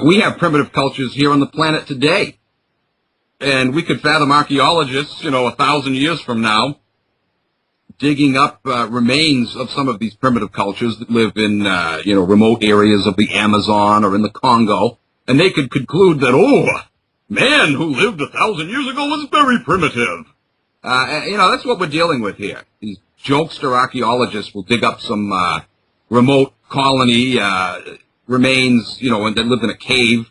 We have primitive cultures here on the planet today. And we could fathom archaeologists, 1,000 years from now, digging up remains of some of these primitive cultures that live in, remote areas of the Amazon or in the Congo. And they could conclude that, man who lived 1,000 years ago was very primitive. That's what we're dealing with here. These jokester archaeologists will dig up some remote colony remains, and that lived in a cave.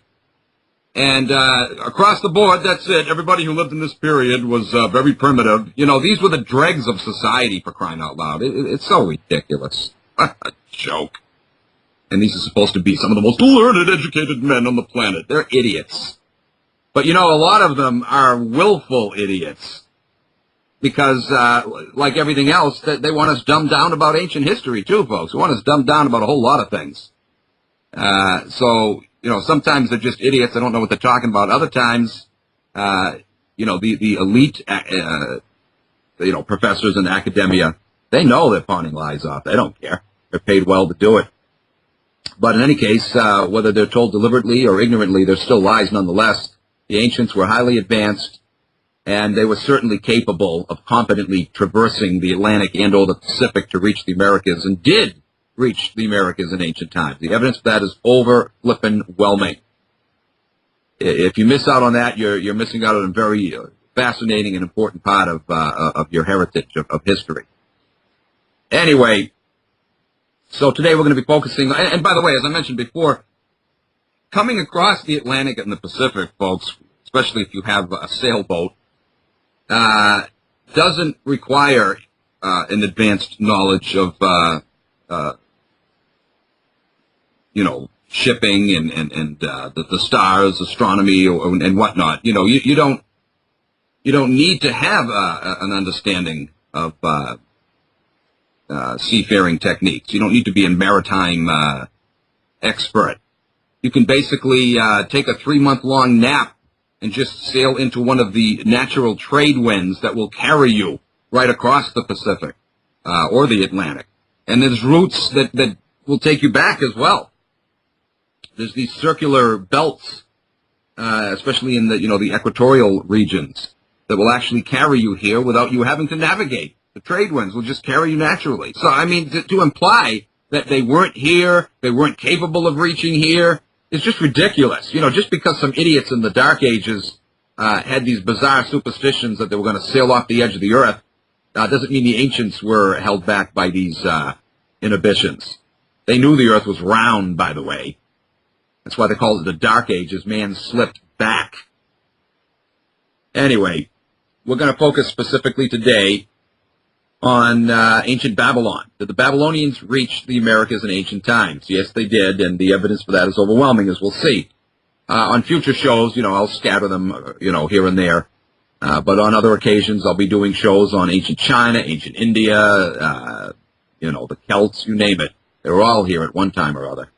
And across the board, that's it. Everybody who lived in this period was very primitive. These were the dregs of society, for crying out loud. It's so ridiculous. A joke. And these are supposed to be some of the most learned, educated men on the planet. They're idiots. But, a lot of them are willful idiots. Because, like everything else, they want us dumbed down about ancient history, too, folks. They want us dumbed down about a whole lot of things. Sometimes they're just idiots. They don't know what they're talking about. Other times, the elite, professors in academia, they know they're pawning lies off. They don't care. They're paid well to do it. But in any case, whether they're told deliberately or ignorantly, they're still lies nonetheless. The ancients were highly advanced, and they were certainly capable of competently traversing the Atlantic and or the Pacific to reach the Americas, and did reach the Americas in ancient times. The evidence for that is over-flippin'-whelming. If you miss out on that, you're missing out on a very fascinating and important part of your heritage, of history. Anyway, so today we're going to be focusing, and by the way, as I mentioned before, coming across the Atlantic and the Pacific, folks, especially if you have a sailboat, doesn't require an advanced knowledge of shipping and the stars, astronomy, and whatnot. You don't need to have an understanding of seafaring techniques. You don't need to be a maritime expert. You can basically take a 3-month-long nap and just sail into one of the natural trade winds that will carry you right across the Pacific or the Atlantic. And there's routes that will take you back as well. There's these circular belts, especially in the equatorial regions, that will actually carry you here without you having to navigate. The trade winds will just carry you naturally. So, to imply that they weren't here, they weren't capable of reaching here, is just ridiculous. Just because some idiots in the Dark Ages had these bizarre superstitions that they were going to sail off the edge of the earth, doesn't mean the ancients were held back by these inhibitions. They knew the earth was round, by the way. That's why they called it the Dark Ages. Man slipped back. Anyway, we're going to focus specifically today on ancient Babylon. Did the Babylonians reach the Americas in ancient times? Yes, they did, and the evidence for that is overwhelming, as we'll see. On future shows, I'll scatter them, here and there. But on other occasions, I'll be doing shows on ancient China, ancient India, the Celts, you name it. They were all here at one time or other.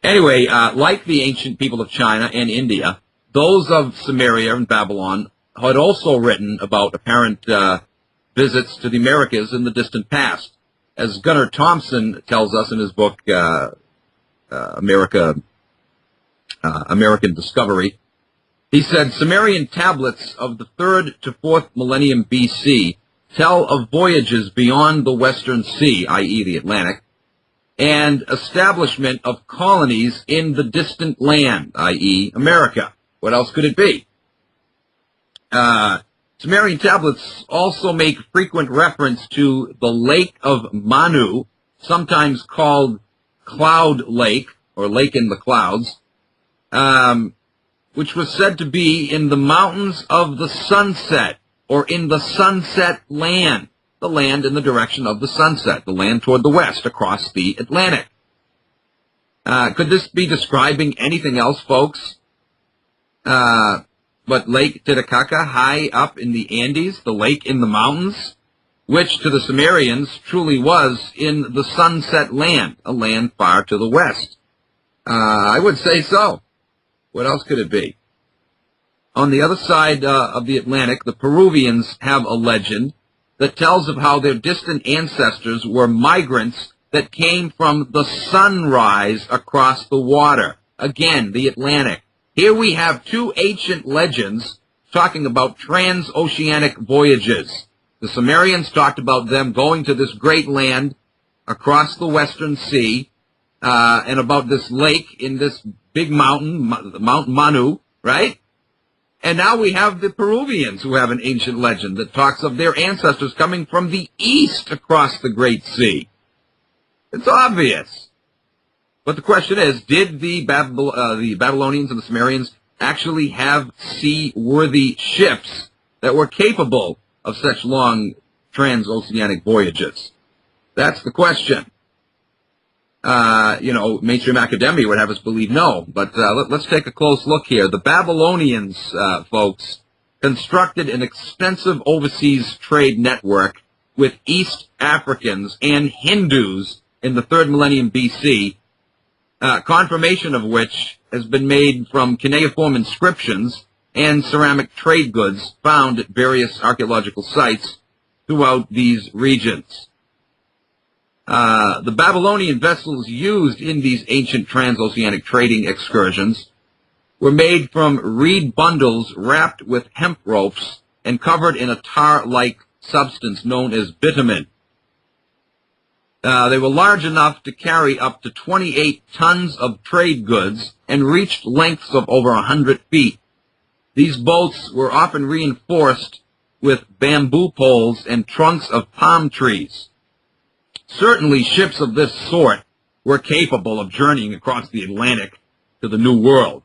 Anyway, like the ancient people of China and India, those of Sumeria and Babylon had also written about apparent visits to the Americas in the distant past. As Gunnar Thompson tells us in his book, American Discovery, he said, Sumerian tablets of the 3rd to 4th millennium BC tell of voyages beyond the Western Sea, i.e. the Atlantic, and establishment of colonies in the distant land, i.e. America. What else could it be? Sumerian tablets also make frequent reference to the Lake of Manu, sometimes called Cloud Lake, or Lake in the Clouds, which was said to be in the mountains of the sunset, or in the sunset land, the land in the direction of the sunset, the land toward the west across the Atlantic. Could this be describing anything else, folks? But Lake Titicaca, high up in the Andes, the lake in the mountains, which to the Sumerians truly was in the sunset land, a land far to the west. I would say so. What else could it be? On the other side of the Atlantic, the Peruvians have a legend that tells of how their distant ancestors were migrants that came from the sunrise across the water. Again, the Atlantic. Here we have two ancient legends talking about transoceanic voyages. The Sumerians talked about them going to this great land across the Western Sea, and about this lake in this big mountain, Mount Manu, right? And now we have the Peruvians who have an ancient legend that talks of their ancestors coming from the east across the Great Sea. It's obvious. But the question is, did the Babylonians and the Sumerians actually have seaworthy ships that were capable of such long transoceanic voyages? That's the question. Mainstream academia would have us believe no, but let's take a close look here. The Babylonians, folks, constructed an extensive overseas trade network with East Africans and Hindus in the 3rd millennium BC, confirmation of which has been made from cuneiform inscriptions and ceramic trade goods found at various archaeological sites throughout these regions. The Babylonian vessels used in these ancient transoceanic trading excursions were made from reed bundles wrapped with hemp ropes and covered in a tar-like substance known as bitumen. They were large enough to carry up to 28 tons of trade goods and reached lengths of over 100 feet. These boats were often reinforced with bamboo poles and trunks of palm trees. Certainly ships of this sort were capable of journeying across the Atlantic to the New World.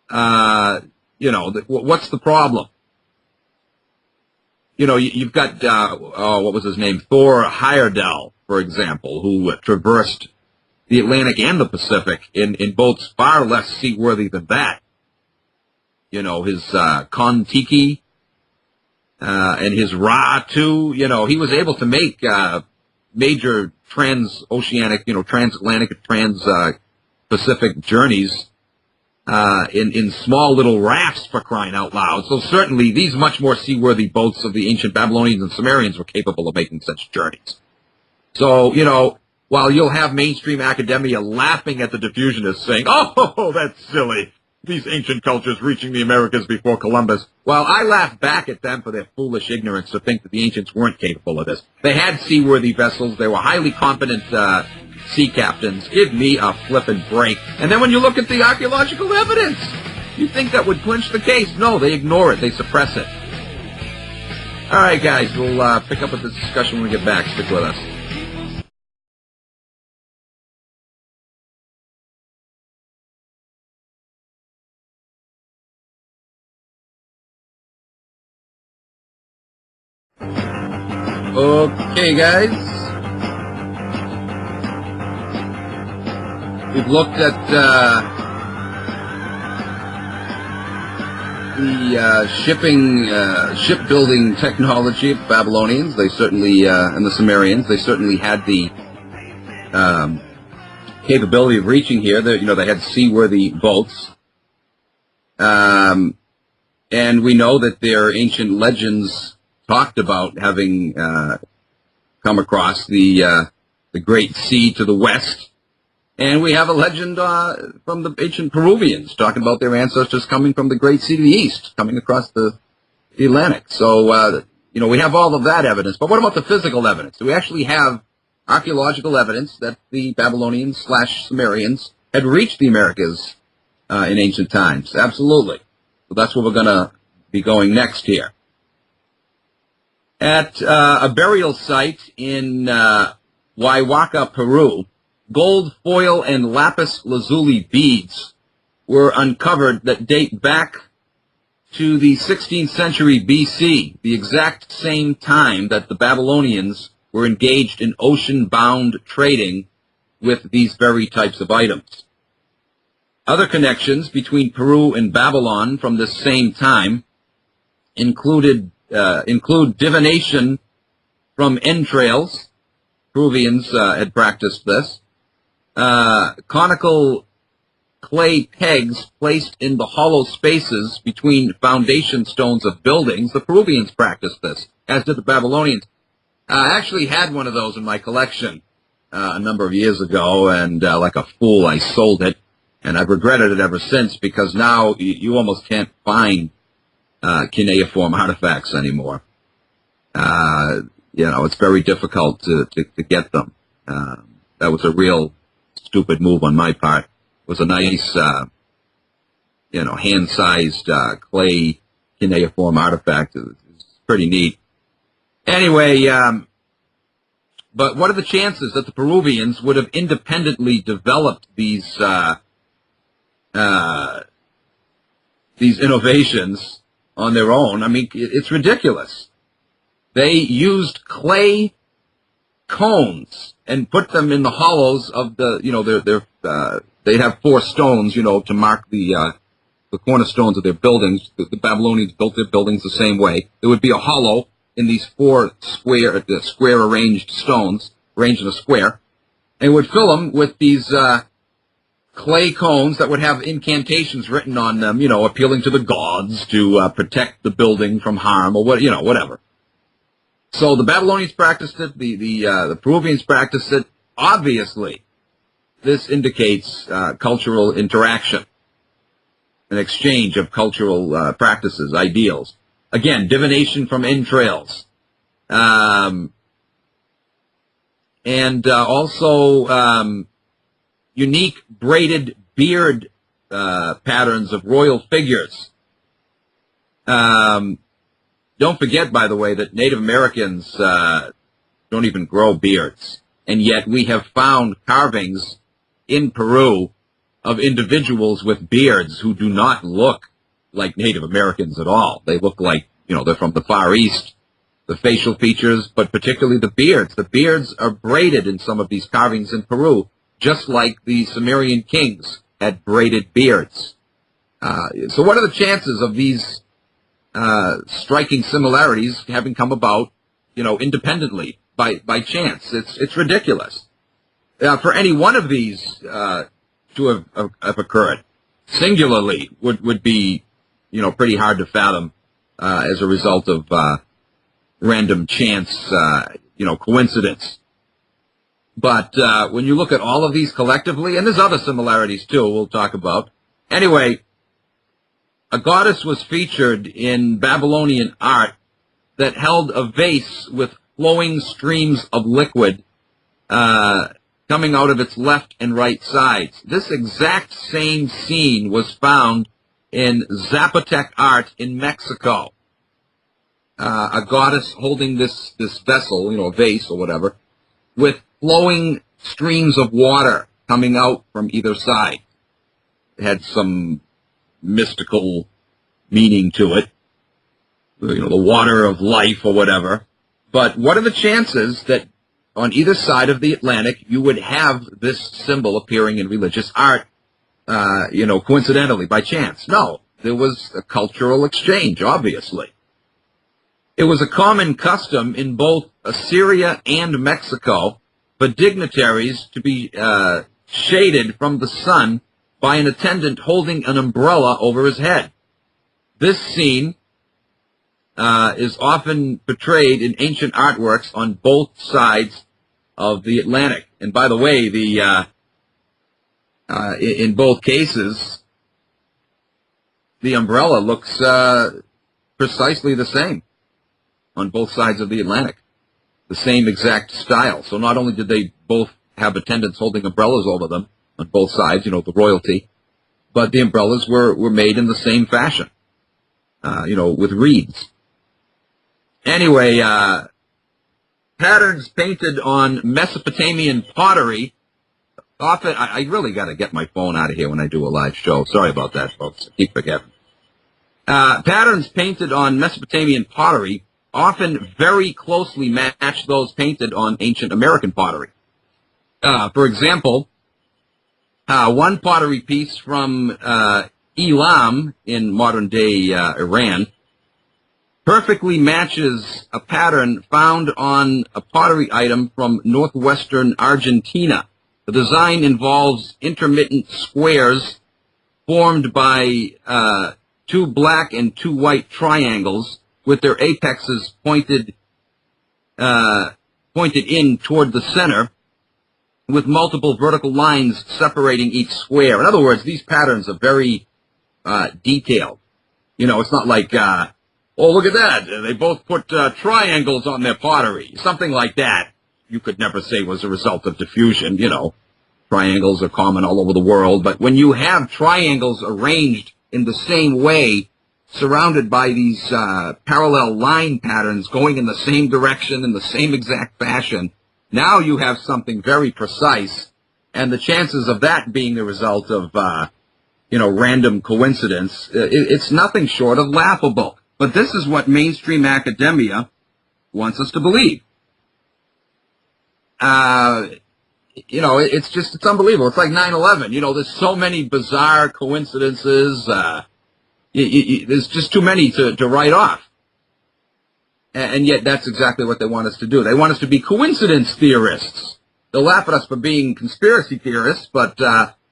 What's the problem? You've got, what was his name? Thor Heyerdahl, for example, who traversed the Atlantic and the Pacific in boats far less seaworthy than that. His Kon-Tiki and his Ra, too. He was able to make major transoceanic, transatlantic, trans-Pacific journeys in small little rafts, for crying out loud. So certainly these much more seaworthy boats of the ancient Babylonians and Sumerians were capable of making such journeys. So, while you'll have mainstream academia laughing at the diffusionists saying, oh, that's silly, these ancient cultures reaching the Americas before Columbus, well, I laugh back at them for their foolish ignorance to think that the ancients weren't capable of this. They had seaworthy vessels. They were highly competent sea captains. Give me a flippin' break. And then when you look at the archaeological evidence, you think that would clinch the case. No, they ignore it. They suppress it. All right, guys, we'll pick up with this discussion when we get back. Stick with us. Okay, guys. We've looked at the shipbuilding technology of the Babylonians. They certainly, and the Sumerians, they certainly had the capability of reaching here. They had seaworthy boats. And we know that their ancient legends talked about having come across the Great Sea to the west. And we have a legend from the ancient Peruvians talking about their ancestors coming from the Great Sea to the east, coming across the Atlantic. So, we have all of that evidence. But what about the physical evidence? Do we actually have archaeological evidence that the Babylonians/Sumerians had reached the Americas in ancient times. Absolutely. So that's where we're going to be going next here. At a burial site in Huayhuaca, Peru, gold foil and lapis lazuli beads were uncovered that date back to the 16th century BC, the exact same time that the Babylonians were engaged in ocean-bound trading with these very types of items. Other connections between Peru and Babylon from this same time include divination from entrails. Peruvians had practiced this. Conical clay pegs placed in the hollow spaces between foundation stones of buildings. The Peruvians practiced this, as did the Babylonians. I actually had one of those in my collection a number of years ago, and like a fool, I sold it, and I've regretted it ever since, because now you almost can't find cuneiform artifacts anymore. It's very difficult to get them. That was a real stupid move on my part. It was a nice, hand-sized clay cuneiform artifact. It was pretty neat. Anyway, but what are the chances that the Peruvians would have independently developed these innovations on their own? I mean, it's ridiculous. They used clay cones and put them in the hollows of the, they'd have 4 stones, to mark the cornerstones of their buildings. The Babylonians built their buildings the same way. There would be a hollow in these 4 square arranged stones, arranged in a square, and would fill them with these clay cones that would have incantations written on them, appealing to the gods to protect the building from harm or whatever. So the Babylonians practiced it, the Peruvians practiced it. Obviously, this indicates cultural interaction, an exchange of cultural practices, ideals. Again, divination from entrails. And also unique braided beard patterns of royal figures. Don't forget, by the way, that Native Americans don't even grow beards. And yet we have found carvings in Peru of individuals with beards who do not look like Native Americans at all. They look like, they're from the Far East, the facial features, but particularly the beards. The beards are braided in some of these carvings in Peru, just like the Sumerian kings had braided beards. So what are the chances of these striking similarities having come about, independently, by chance? It's ridiculous. For any one of these to have occurred singularly would be, pretty hard to fathom as a result of random chance, coincidence. But when you look at all of these collectively, and there's other similarities too we'll talk about. Anyway, a goddess was featured in Babylonian art that held a vase with flowing streams of liquid coming out of its left and right sides. This exact same scene was found in Zapotec art in Mexico. A goddess holding this vessel, a vase or whatever, with flowing streams of water coming out from either side. It had some mystical meaning to it, the water of life or whatever. But what are the chances that on either side of the Atlantic you would have this symbol appearing in religious art, coincidentally, by chance? No, there was a cultural exchange, obviously. It was a common custom in both Assyria and Mexico for dignitaries to be shaded from the sun by an attendant holding an umbrella over his head. This scene is often portrayed in ancient artworks on both sides of the Atlantic. And by the way, in both cases, the umbrella looks precisely the same on both sides of the Atlantic, the same exact style. So not only did they both have attendants holding umbrellas over them on both sides, the royalty, but the umbrellas were made in the same fashion, with reeds. Anyway, patterns painted on Mesopotamian pottery. Often, I really got to get my phone out of here when I do a live show. Sorry about that, folks. I keep forgetting. Patterns painted on Mesopotamian pottery often very closely match those painted on ancient American pottery. For example, one pottery piece from Elam in modern-day Iran perfectly matches a pattern found on a pottery item from northwestern Argentina. The design involves intermittent squares formed by 2 black and 2 white triangles with their apexes pointed in toward the center, with multiple vertical lines separating each square. In other words, these patterns are very detailed. It's not like, oh, look at that, they both put triangles on their pottery. Something like that you could never say was a result of diffusion. Triangles are common all over the world, but when you have triangles arranged in the same way, surrounded by these parallel line patterns going in the same direction in the same exact fashion, now you have something very precise, and the chances of that being the result of, random coincidence, it's nothing short of laughable. But this is what mainstream academia wants us to believe. It's unbelievable. It's like 9/11. There's so many bizarre coincidences. There's just too many to write off. And yet that's exactly what they want us to do. They want us to be coincidence theorists. They'll laugh at us for being conspiracy theorists, but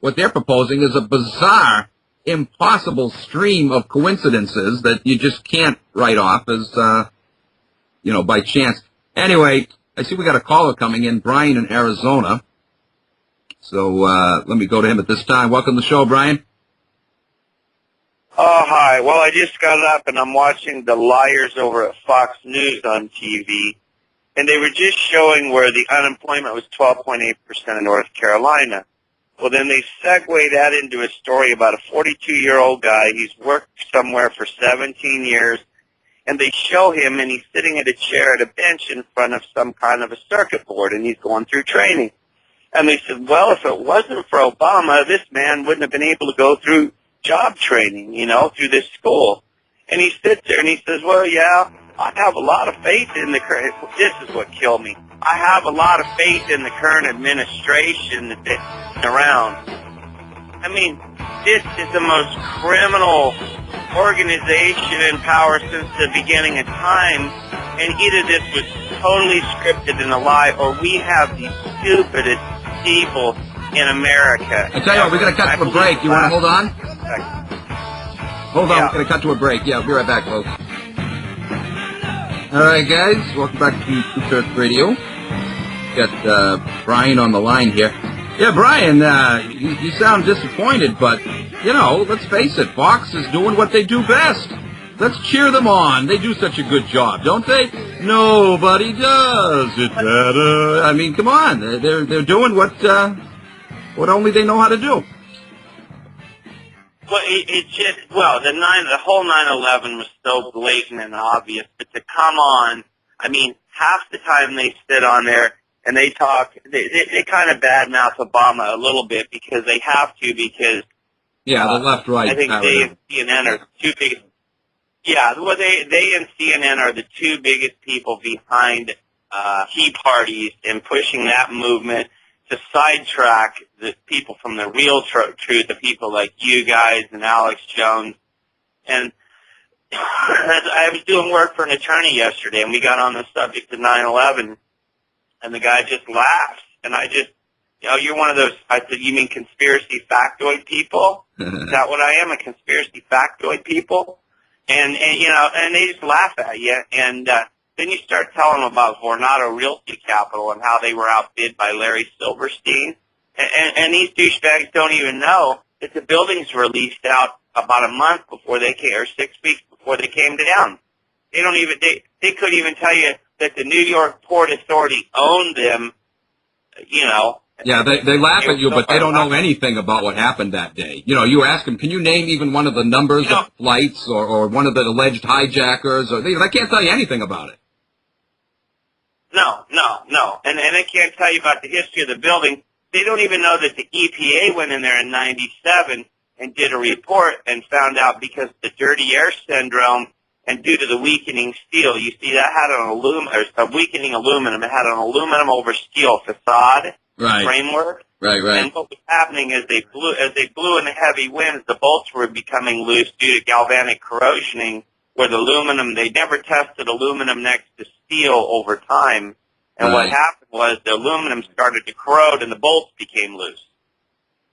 what they're proposing is a bizarre, impossible stream of coincidences that you just can't write off as, by chance. Anyway, I see we got a caller coming in, Brian in Arizona. So let me go to him at this time. Welcome to the show, Brian. Oh, hi. Well, I just got up and I'm watching The Liars over at Fox News on TV, and they were just showing where the unemployment was 12.8% in North Carolina. Well, then they segue that into a story about a 42-year-old guy. He's worked somewhere for 17 years, and they show him, and he's sitting at a chair at a bench in front of some kind of a circuit board, and he's going through training. And they said, well, if it wasn't for Obama, this man wouldn't have been able to go through job training, through this school. And he sits there and he says, well, yeah, I have a lot of faith in the current, this is what killed me. I have a lot of faith in the current administration that's around. I mean, this is the most criminal organization in power since the beginning of time, and either this was totally scripted and a lie, or we have the stupidest people in America. I tell you what, we're going to cut to a break. You want to hold on? Hold on, Yeah. We're going to cut to a break. Yeah, we'll be right back, folks. All right, guys, welcome back to True Church Radio. Got Brian on the line here. Yeah, Brian, you sound disappointed, but, let's face it, Fox is doing what they do best. Let's cheer them on. They do such a good job, don't they? Nobody does it better. I mean, come on. They're doing what only they know how to do. Well, the whole 9/11 was so blatant and obvious, but to come on, I mean, half the time they sit on there and they talk, they kind of badmouth Obama a little bit because they have to, because yeah, the left-right. I think they and CNN are the two biggest. Yeah, well, they and CNN are the two biggest people behind Tea parties and pushing that movement to sidetrack the people from the real truth, the people like you guys and Alex Jones. And I was doing work for an attorney yesterday, and we got on the subject of 9/11, and the guy just laughs. And I just, you're one of those, I said, you mean conspiracy factoid people? Is that what I am, a conspiracy factoid people? And they just laugh at you. And then you start telling them about Vornado Realty Capital and how they were outbid by Larry Silverstein. And these douchebags don't even know that the buildings were leased out about a month before they came, or 6 weeks before they came down. They don't even, they couldn't even tell you that the New York Port Authority owned them, Yeah, they laugh at you, but they don't know anything about what happened that day. You know, you ask them, can you name even one of the numbers of flights or one of the alleged hijackers? Or they can't tell you anything about it. No. And they can't tell you about the history of the building. They don't even know that the EPA went in there in 97 and did a report and found out because of the dirty air syndrome and due to the weakening steel. You see, that had a weakening aluminum. It had an aluminum over steel facade framework. Right. And what was happening is they blew in the heavy winds, the bolts were becoming loose due to galvanic corrosioning, where the aluminum, they never tested aluminum next to steel over time. And what happened was the aluminum started to corrode and the bolts became loose.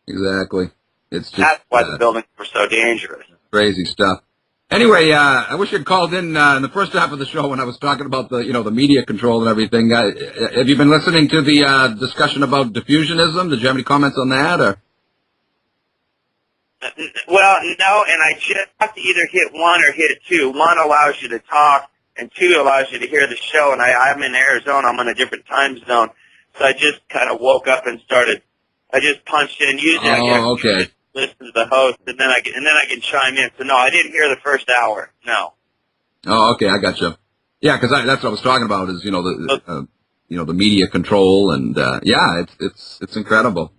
Exactly. It's just, that's why the buildings were so dangerous. Crazy stuff. Anyway, I wish you'd called in the first half of the show when I was talking about the media control and everything. Have you been listening to the discussion about diffusionism? Did you have any comments on that? Or? Well, no, and I just have to either hit 1 or hit 2. 1 allows you to talk, and 2 allows you to hear the show. And I'm in Arizona. I'm on a different time zone, so I just kind of woke up and started. I just punched in. Usually, okay. Listen to the host, and then I can chime in. So no, I didn't hear the first hour. No. Oh, okay, I got you. Yeah, because that's what I was talking about. Is the media control, and it's incredible.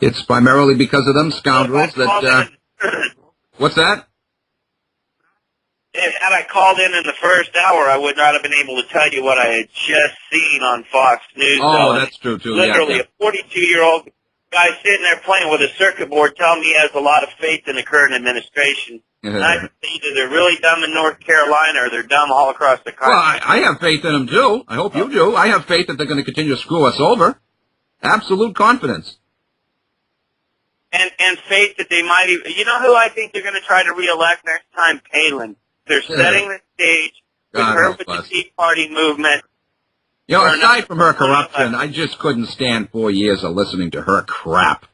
It's primarily because of them scoundrels that. What's that? Had I called in the first hour, I would not have been able to tell you what I had just seen on Fox News. Oh, that's true too. Literally, a 42-year-old guy sitting there playing with a circuit board telling me he has a lot of faith in the current administration. And I think either they're really dumb in North Carolina or they're dumb all across the country. Well, I have faith in them too. I hope you do. I have faith that they're going to continue to screw us over. Absolute confidence. And faith that they might even, you know who I think they're going to try to reelect next time? Palin. They're setting the stage with her with the Tea Party movement. You know, aside from her corruption, I just couldn't stand 4 years of listening to her crap.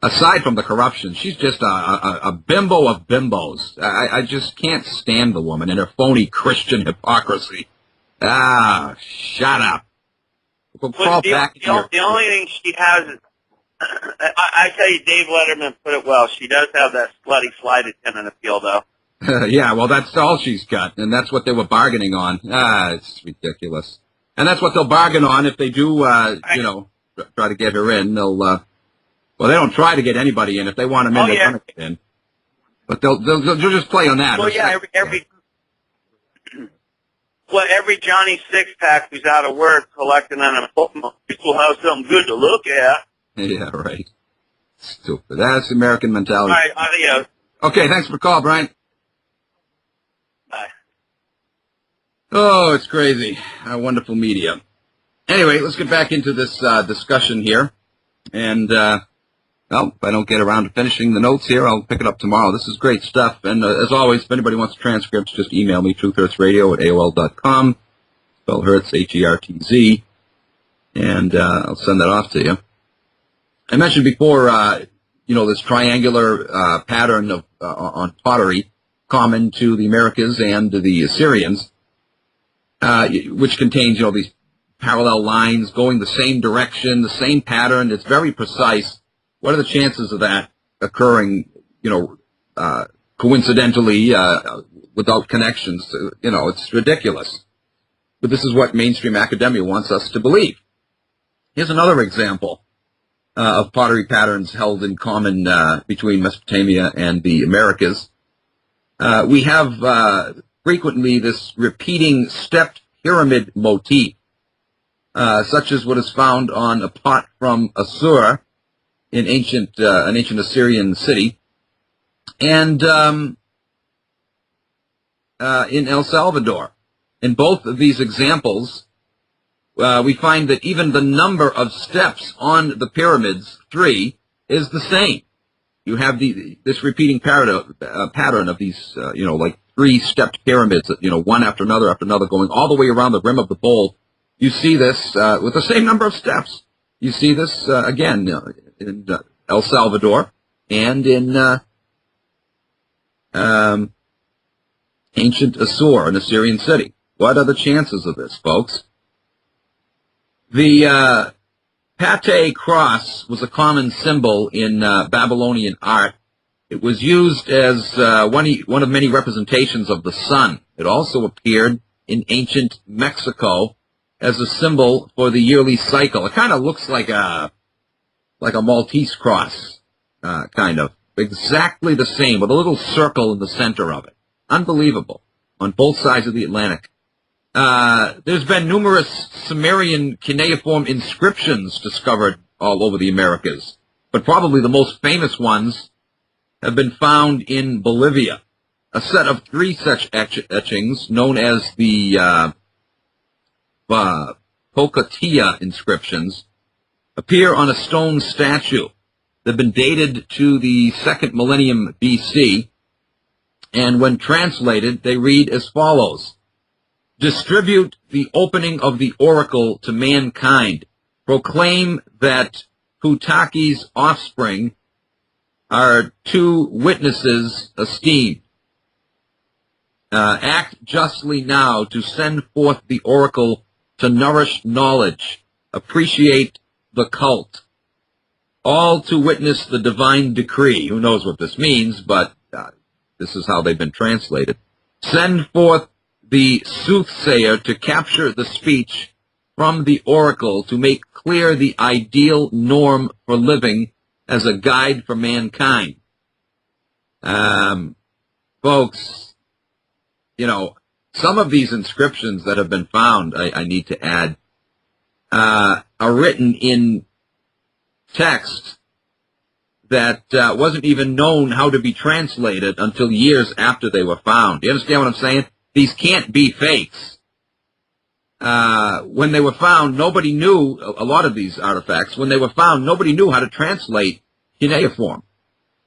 Aside from the corruption, she's just a bimbo of bimbos. I just can't stand the woman and her phony Christian hypocrisy. Shut up. We'll crawl back into your... The only thing she has is, I tell you, Dave Letterman put it well. She does have that slutty flight attendant appeal, though. Yeah, well, that's all she's got, and that's what they were bargaining on. It's ridiculous. And that's what they'll bargain on if they do, try to get her in. They'll, well, they don't try to get anybody in. If they want them in, they're going to get in. But they'll just play on that. Well, yeah, every Johnny Six-Pack who's out of work collecting unemployment will have something good to look at. Yeah, right. Stupid. That's the American mentality. All right, adios. Okay, thanks for the call, Brian. Bye. Oh, it's crazy. Wonderful media. Anyway, let's get back into this discussion here. And, if I don't get around to finishing the notes here, I'll pick it up tomorrow. This is great stuff. And as always, if anybody wants transcripts, just email me, truthhurtsradio@AOL.com. Spell Hertz, Hertz. And I'll send that off to you. I mentioned before, this triangular pattern of on pottery common to the Americas and to the Assyrians, which contains, these parallel lines going the same direction, the same pattern. It's very precise. What are the chances of that occurring, coincidentally, without connections? It's ridiculous. But this is what mainstream academia wants us to believe. Here's another example of pottery patterns held in common between Mesopotamia and the Americas. We have frequently this repeating stepped pyramid motif, such as what is found on a pot from Assur in an ancient Assyrian city, and in El Salvador. In both of these examples, we find that even the number of steps on the pyramids, 3, is the same. You have this repeating pattern of these, like 3 stepped pyramids, one after another, going all the way around the rim of the bowl. You see this with the same number of steps. You see this again in El Salvador and in ancient Assur, an Assyrian city. What are the chances of this, folks? The pt cross was a common symbol in Babylonian art. It was used as one of many representations of the sun. It also appeared in ancient Mexico as a symbol for the yearly cycle. It kind of looks like a Maltese cross, kind of. Exactly the same, with a little circle in the center of it. Unbelievable. On both sides of the Atlantic. There's been numerous Sumerian cuneiform inscriptions discovered all over the Americas, but probably the most famous ones have been found in Bolivia. A set of 3 such etchings, known as the Pocatilla inscriptions, appear on a stone statue. They've been dated to the 2nd millennium BC, and when translated, they read as follows. Distribute the opening of the oracle to mankind. Proclaim that Putaki's offspring are 2 witnesses esteemed. Act justly now to send forth the oracle to nourish knowledge. Appreciate the cult. All to witness the divine decree. Who knows what this means, but this is how they've been translated. Send forth the soothsayer to capture the speech from the oracle to make clear the ideal norm for living as a guide for mankind. Folks, you know, some of these inscriptions that have been found, I need to add, are written in text that wasn't even known how to be translated until years after they were found. You understand what I'm saying? These can't be fakes. When they were found, nobody knew, a lot of these artifacts, when they were found, nobody knew how to translate cuneiform.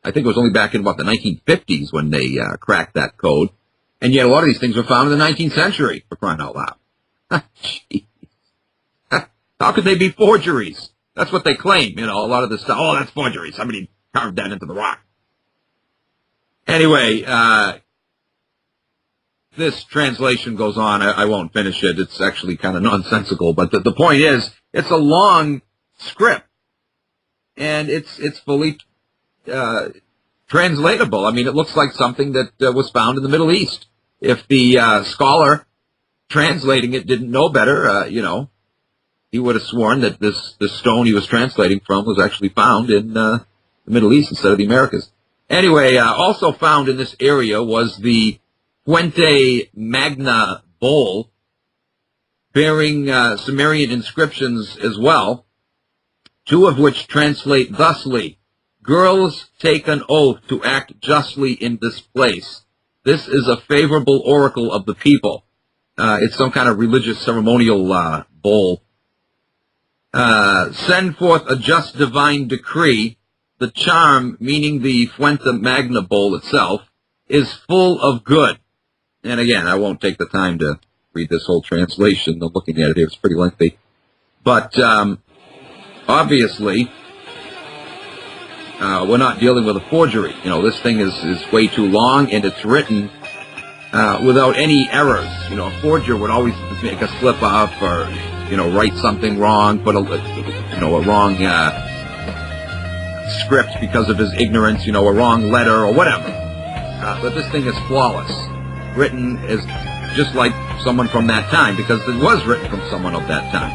I think it was only back in, the 1950s when they cracked that code. And yet a lot of these things were found in the 19th century, for crying out loud. Jeez. How could they be forgeries? That's what they claim, a lot of this stuff. Oh, that's forgery. Somebody carved that into the rock. Anyway, this translation goes on. I won't finish it. It's actually kind of nonsensical. But the point is, it's a long script. And it's fully translatable. I mean, it looks like something that was found in the Middle East. If the scholar translating it didn't know better, he would have sworn that this stone he was translating from was actually found in the Middle East instead of the Americas. Anyway, also found in this area was the Fuente Magna bowl, bearing Sumerian inscriptions as well, 2 of which translate thusly: girls take an oath to act justly in this place. This is a favorable oracle of the people. It's some kind of religious ceremonial bowl. Send forth a just divine decree. The charm, meaning the Fuente Magna bowl itself, is full of good. And again, I won't take the time to read this whole translation. I'm looking at it here. It's pretty lengthy. But obviously, we're not dealing with a forgery. This thing is way too long, and it's written without any errors. A forger would always make a slip up or, write something wrong, put a wrong script because of his ignorance, a wrong letter or whatever. But this thing is flawless. Written as just like someone from that time, because it was written from someone of that time.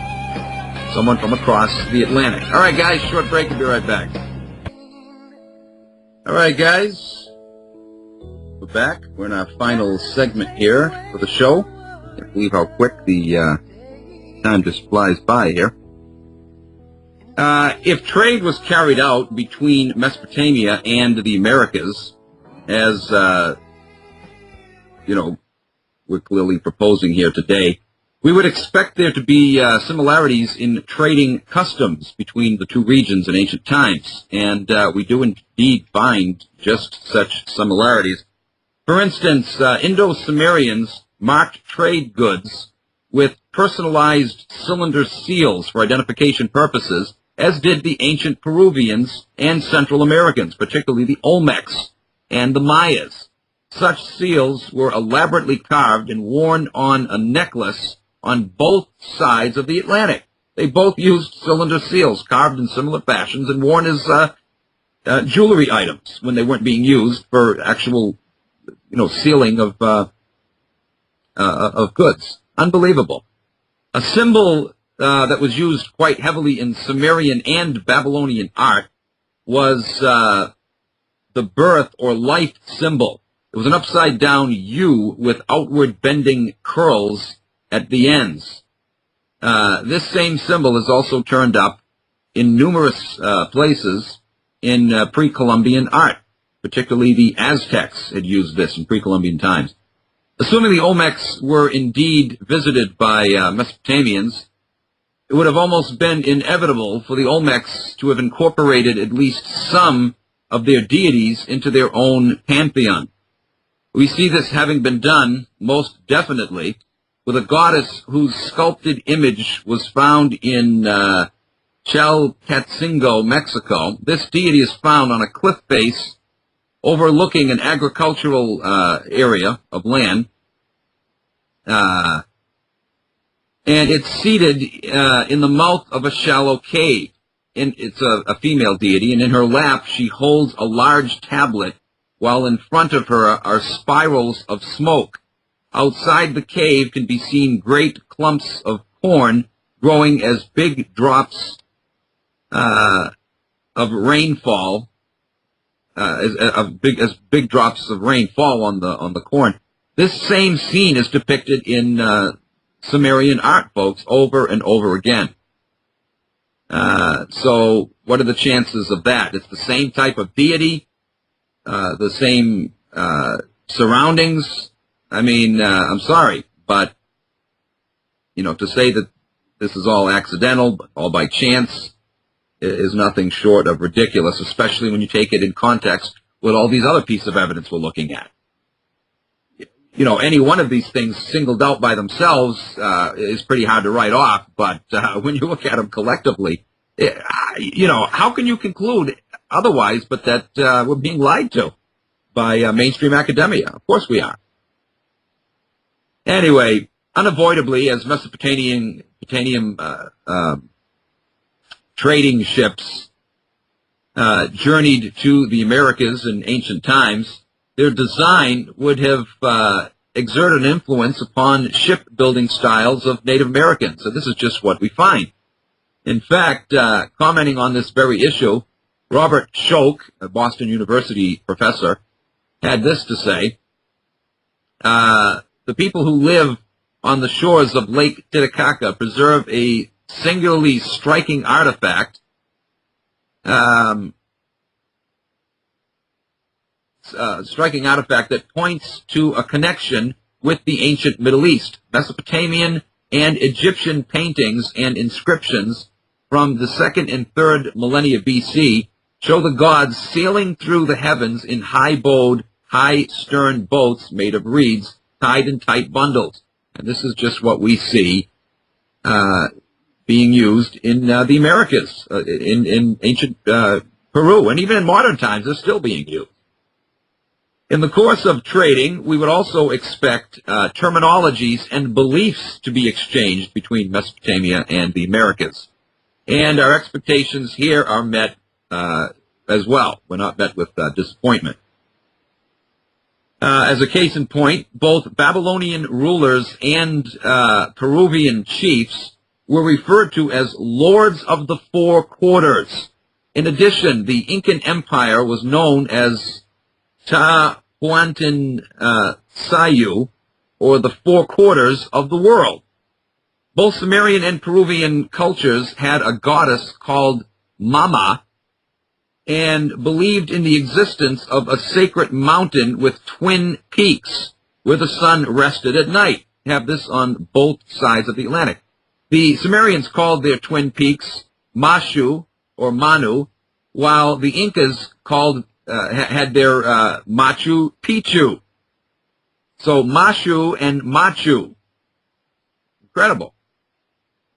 Someone from across the Atlantic. All right, guys, short break. We'll be right back. All right, guys. We're back. We're in our final segment here for the show. I can't believe how quick the time just flies by here. If trade was carried out between Mesopotamia and the Americas, as we're clearly proposing here today, we would expect there to be similarities in trading customs between the 2 regions in ancient times, and we do indeed find just such similarities. For instance, Indo-Sumerians marked trade goods with personalized cylinder seals for identification purposes, as did the ancient Peruvians and Central Americans, particularly the Olmecs and the Mayas. Such seals were elaborately carved and worn on a necklace on both sides of the Atlantic. They both used cylinder seals carved in similar fashions and worn as jewelry items when they weren't being used for actual, sealing of goods. Unbelievable. A symbol that was used quite heavily in Sumerian and Babylonian art was the birth or life symbol. It was an upside-down U with outward bending curls at the ends. This same symbol is also turned up in numerous places in pre-Columbian art. Particularly the Aztecs had used this in pre-Columbian times. Assuming the Olmecs were indeed visited by Mesopotamians, it would have almost been inevitable for the Olmecs to have incorporated at least some of their deities into their own pantheon. We see this having been done, most definitely, with a goddess whose sculpted image was found in Chalcatzingo, Mexico. This deity is found on a cliff face overlooking an agricultural area of land. And it's seated in the mouth of a shallow cave. It's a female deity, and in her lap she holds a large tablet, while in front of her are spirals of smoke. Outside the cave can be seen great clumps of corn growing as big drops of rainfall, as big drops of rain fall on the corn. This same scene is depicted in Sumerian art, folks, over and over again. So what are the chances of that? It's the same type of deity, the same surroundings. I mean, I'm sorry, but, to say that this is all accidental, all by chance, is nothing short of ridiculous, especially when you take it in context with all these other pieces of evidence we're looking at. Any one of these things singled out by themselves is pretty hard to write off, but when you look at them collectively, how can you conclude otherwise but that we're being lied to by mainstream academia? Of course we are. Anyway, unavoidably, as Mesopotamian trading ships journeyed to the Americas in ancient times, their design would have exerted an influence upon shipbuilding styles of Native Americans. So this is just what we find. In fact, commenting on this very issue, Robert Schoch, a Boston University professor, had this to say: the people who live on the shores of Lake Titicaca preserve a singularly striking artifact that points to a connection with the ancient Middle East. Mesopotamian and Egyptian paintings and inscriptions from the 2nd and 3rd millennia BC show the gods sailing through the heavens in high-bowed, high-stern boats made of reeds tied in tight bundles. And this is just what we see being used in the Americas, in ancient Peru, and even in modern times, they're still being used. In the course of trading, we would also expect terminologies and beliefs to be exchanged between Mesopotamia and the Americas. And our expectations here are met as well. We're not met with disappointment. As a case in point, both Babylonian rulers and Peruvian chiefs were referred to as lords of the four quarters. In addition, the Incan Empire was known as Tahuantinsuyo, or the four quarters of the world. Both Sumerian and Peruvian cultures had a goddess called Mama, and believed in the existence of a sacred mountain with twin peaks where the sun rested at night. You have this on both sides of the Atlantic. The Sumerians called their twin peaks Mashu or Manu, while the Incas had their Machu Picchu. So Mashu and Machu. Incredible.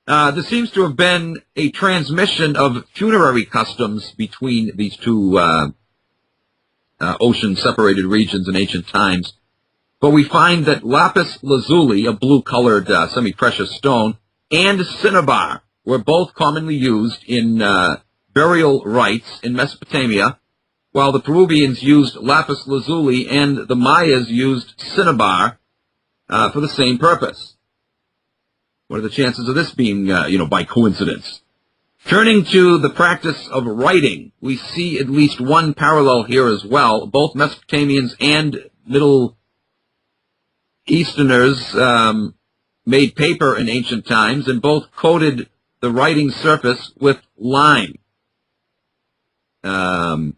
There seems to have been a transmission of funerary customs between these two ocean-separated regions in ancient times. But we find that lapis lazuli, a blue-colored semi-precious stone, and cinnabar were both commonly used in burial rites in Mesopotamia, while the Peruvians used lapis lazuli and the Mayas used cinnabar for the same purpose. What are the chances of this being, by coincidence? Turning to the practice of writing, we see at least one parallel here as well. Both Mesopotamians and Middle Easterners made paper in ancient times, and both coated the writing surface with lime. And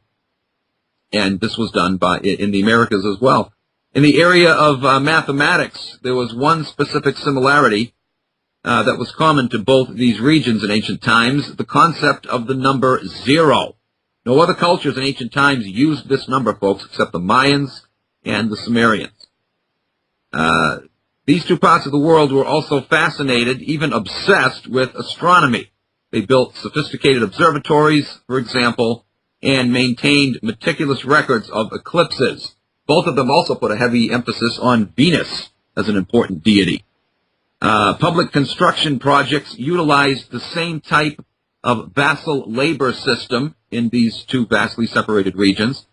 this was done in the Americas as well. In the area of mathematics, there was one specific similarity that was common to both these regions in ancient times, the concept of the number 0. No other cultures in ancient times used this number, folks, except the Mayans and the Sumerians. These two parts of the world were also fascinated, even obsessed, with astronomy. They built sophisticated observatories, for example, and maintained meticulous records of eclipses. Both of them also put a heavy emphasis on Venus as an important deity. Public construction projects utilized the same type of vassal labor system in these two vastly separated regions.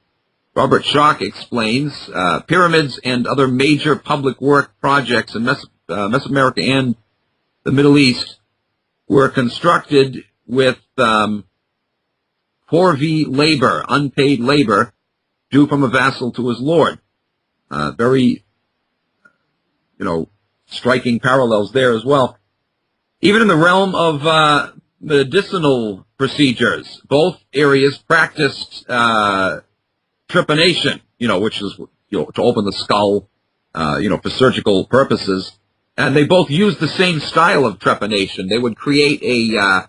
Robert Schock explains pyramids and other major public work projects in Mesoamerica and the Middle East were constructed with corvée labor, unpaid labor, due from a vassal to his lord. Very, striking parallels there as well. Even in the realm of medicinal procedures, both areas practiced trepanation, which is to open the skull, for surgical purposes. And they both used the same style of trepanation. They would create a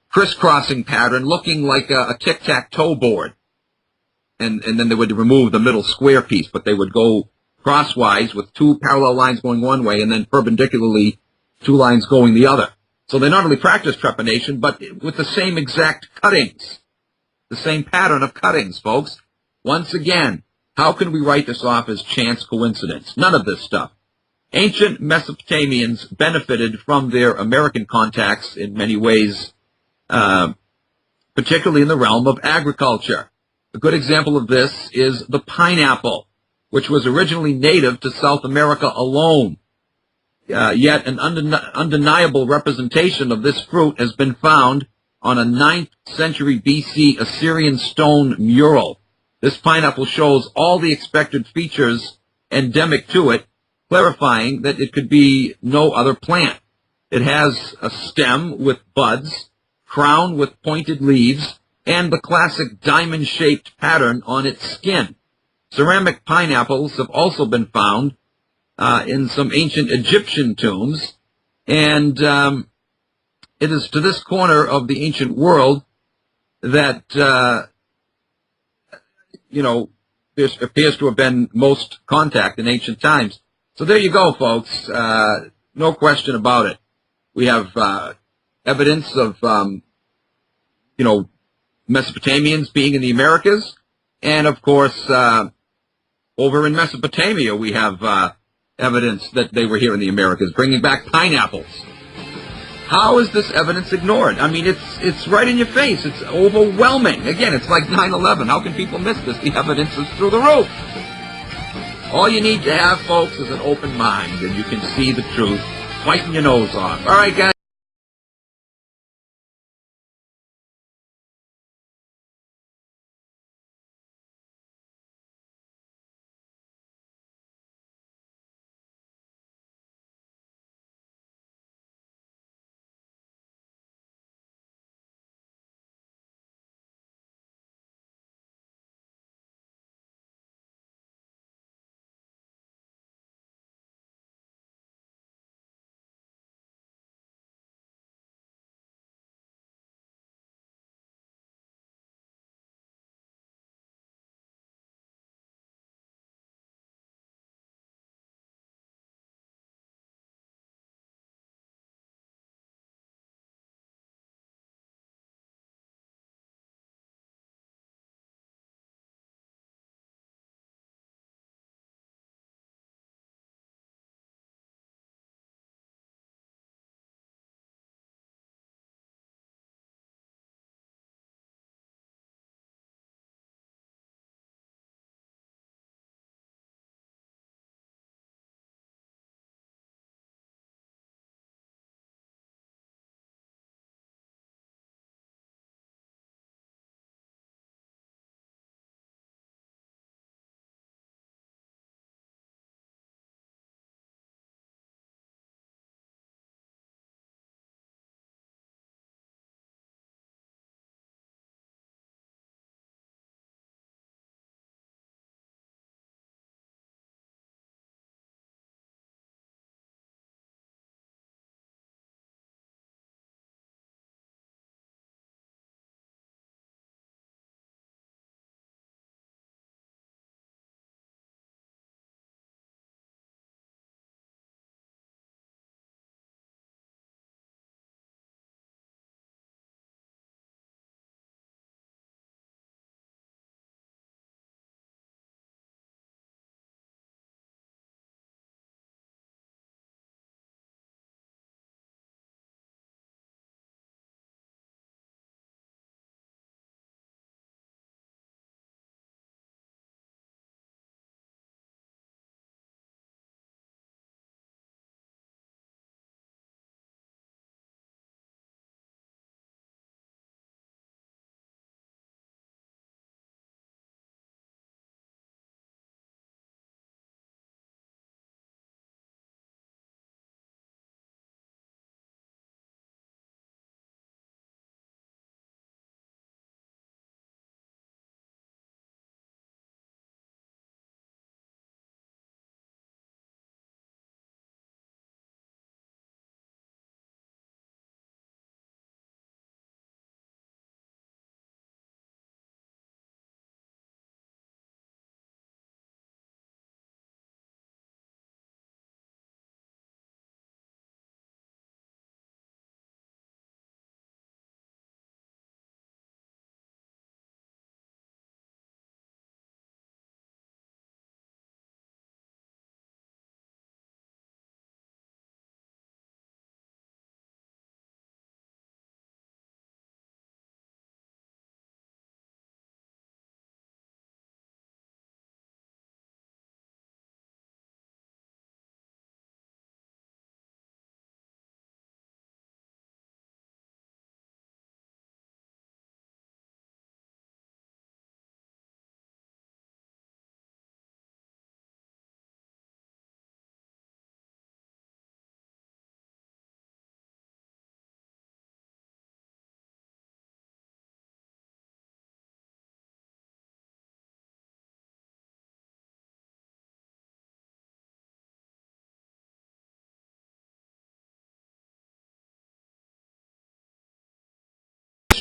crisscrossing pattern looking like a tic-tac-toe board. And then they would remove the middle square piece, but they would go crosswise with two parallel lines going one way and then perpendicularly two lines going the other. So they not only practiced trepanation, but with the same exact cuttings, the same pattern of cuttings, folks. Once again, how can we write this off as chance coincidence? None of this stuff. Ancient Mesopotamians benefited from their American contacts in many ways, particularly in the realm of agriculture. A good example of this is the pineapple, which was originally native to South America alone. Yet an undeniable representation of this fruit has been found on a 9th century BC Assyrian stone mural. This pineapple shows all the expected features endemic to it, clarifying that it could be no other plant. It has a stem with buds, crown with pointed leaves, and the classic diamond-shaped pattern on its skin. Ceramic pineapples have also been found in some ancient Egyptian tombs, and it is to this corner of the ancient world that, there appears to have been most contact in ancient times. So there you go, folks. No question about it. We have evidence of, Mesopotamians being in the Americas, and of course, over in Mesopotamia, we have evidence that they were here in the Americas, bringing back pineapples. How is this evidence ignored? I mean, it's right in your face. It's overwhelming. Again, it's like 9/11. How can people miss this? The evidence is through the roof. All you need to have, folks, is an open mind, and you can see the truth, biting your nose off. All right, guys.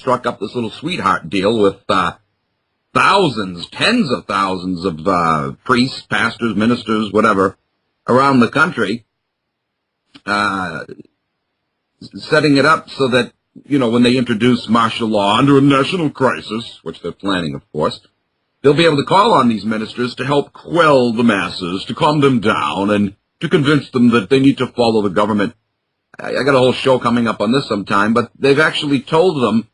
struck up this little sweetheart deal with thousands, tens of thousands of priests, pastors, ministers, whatever, around the country, setting it up so that, when they introduce martial law under a national crisis, which they're planning, of course, they'll be able to call on these ministers to help quell the masses, to calm them down, and to convince them that they need to follow the government. I got a whole show coming up on this sometime, but they've actually told them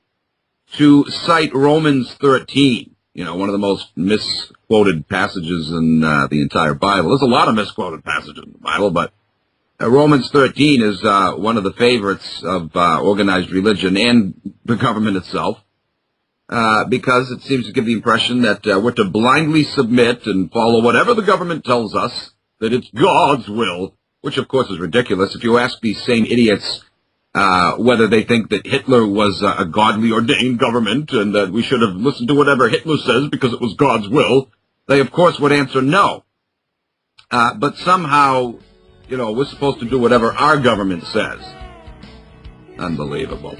to cite Romans 13, one of the most misquoted passages in the entire Bible. There's a lot of misquoted passages in the Bible, but Romans 13 is one of the favorites of organized religion and the government itself, because it seems to give the impression that we're to blindly submit and follow whatever the government tells us, that it's God's will, which of course is ridiculous. If you ask these same idiots whether they think that Hitler was a godly ordained government and that we should have listened to whatever Hitler says because it was God's will, they of course would answer no. But somehow, we're supposed to do whatever our government says. Unbelievable.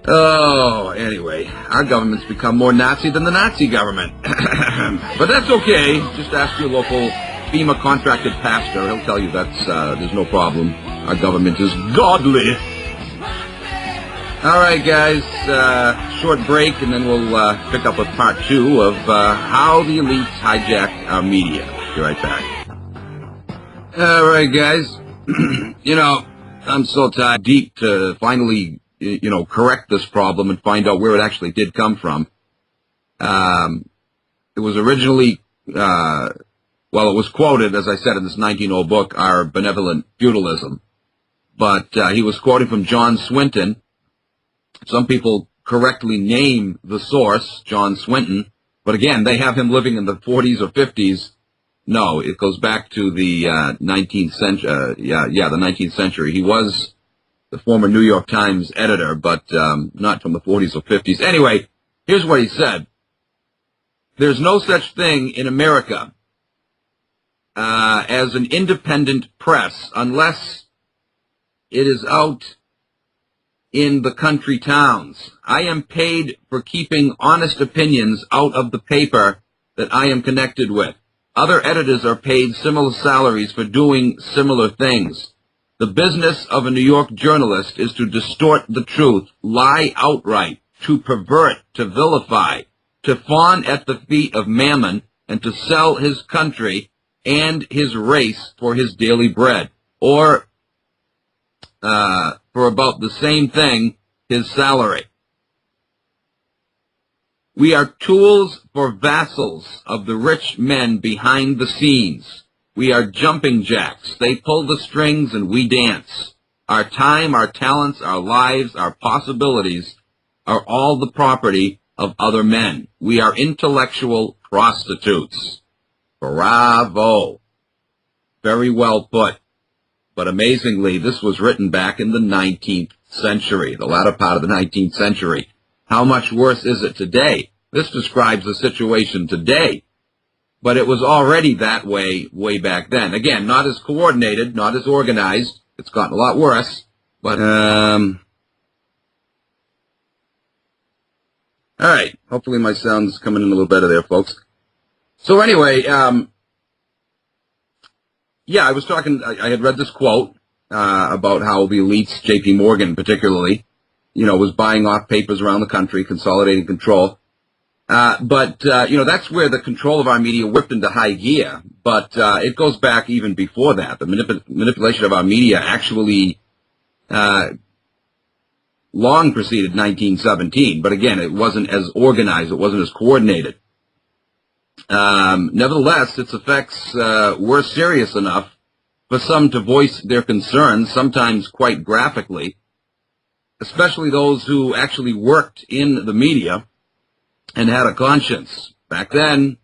Oh, anyway, our government's become more Nazi than the Nazi government. But that's okay. Just ask your local FEMA contracted pastor. He'll tell you that's there's no problem. Our government is godly. All right, guys, short break, and then we'll pick up with part 2 of how the elites hijacked our media. Be right back. All right, guys. I'm so tired deep to finally correct this problem and find out where it actually did come from. It was originally, it was quoted, as I said in this 1900 book, Our Benevolent Feudalism. But he was quoting from John Swinton. Some people correctly name the source, John Swinton, but again, they have him living in the 40s or 50s. No, it goes back to the 19th century. The 19th century. He was the former New York Times editor, but not from the 40s or 50s. Anyway, here's what he said. There's no such thing in America as an independent press unless it is out in the country towns. I am paid for keeping honest opinions out of the paper that I am connected with. Other editors are paid similar salaries for doing similar things. The business of a New York journalist is to distort the truth, lie outright, to pervert, to vilify, to fawn at the feet of Mammon, and to sell his country and his race for his daily bread, or for about the same thing, his salary. We are tools for vassals of the rich men behind the scenes. We are jumping jacks. They pull the strings and we dance. Our time, our talents, our lives, our possibilities are all the property of other men. We are intellectual prostitutes. Bravo. Very well put. But amazingly, this was written back in the 19th century, the latter part of the 19th century. How much worse is it today? This describes the situation today. But it was already that way back then. Again, not as coordinated, not as organized. It's gotten a lot worse. But, all right. Hopefully my sound's coming in a little better there, folks. So anyway, I was talking, I had read this quote about how the elites, J.P. Morgan particularly, was buying off papers around the country, consolidating control. But that's where the control of our media whipped into high gear. But it goes back even before that. The manipulation of our media actually long preceded 1917. But again, it wasn't as organized. It wasn't as coordinated. Nevertheless, its effects were serious enough for some to voice their concerns, sometimes quite graphically, especially those who actually worked in the media and had a conscience. Back then,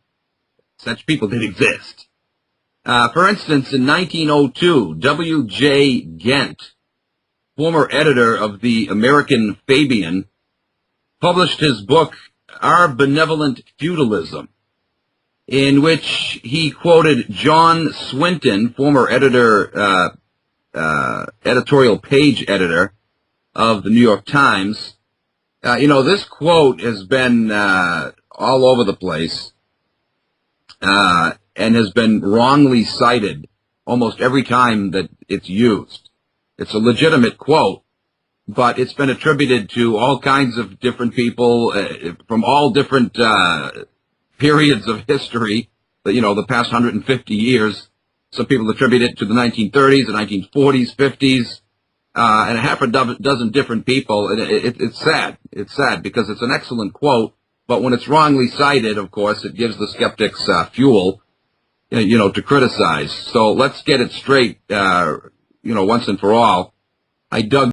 such people did exist. For instance, in 1902, W.J. Gent, former editor of the American Fabian, published his book, Our Benevolent Feudalism, in which he quoted John Swinton, former editorial page editor of the New York Times, This quote has been all over the place and has been wrongly cited almost every time that it's used. It's a legitimate quote, but it's been attributed to all kinds of different people from all different periods of history, the past 150 years. Some people attribute it to the 1930s, the 1940s, 50s, and a half a dozen different people. And it's sad. It's sad because it's an excellent quote, but when it's wrongly cited, of course, it gives the skeptics fuel, to criticize. So let's get it straight, once and for all. I dug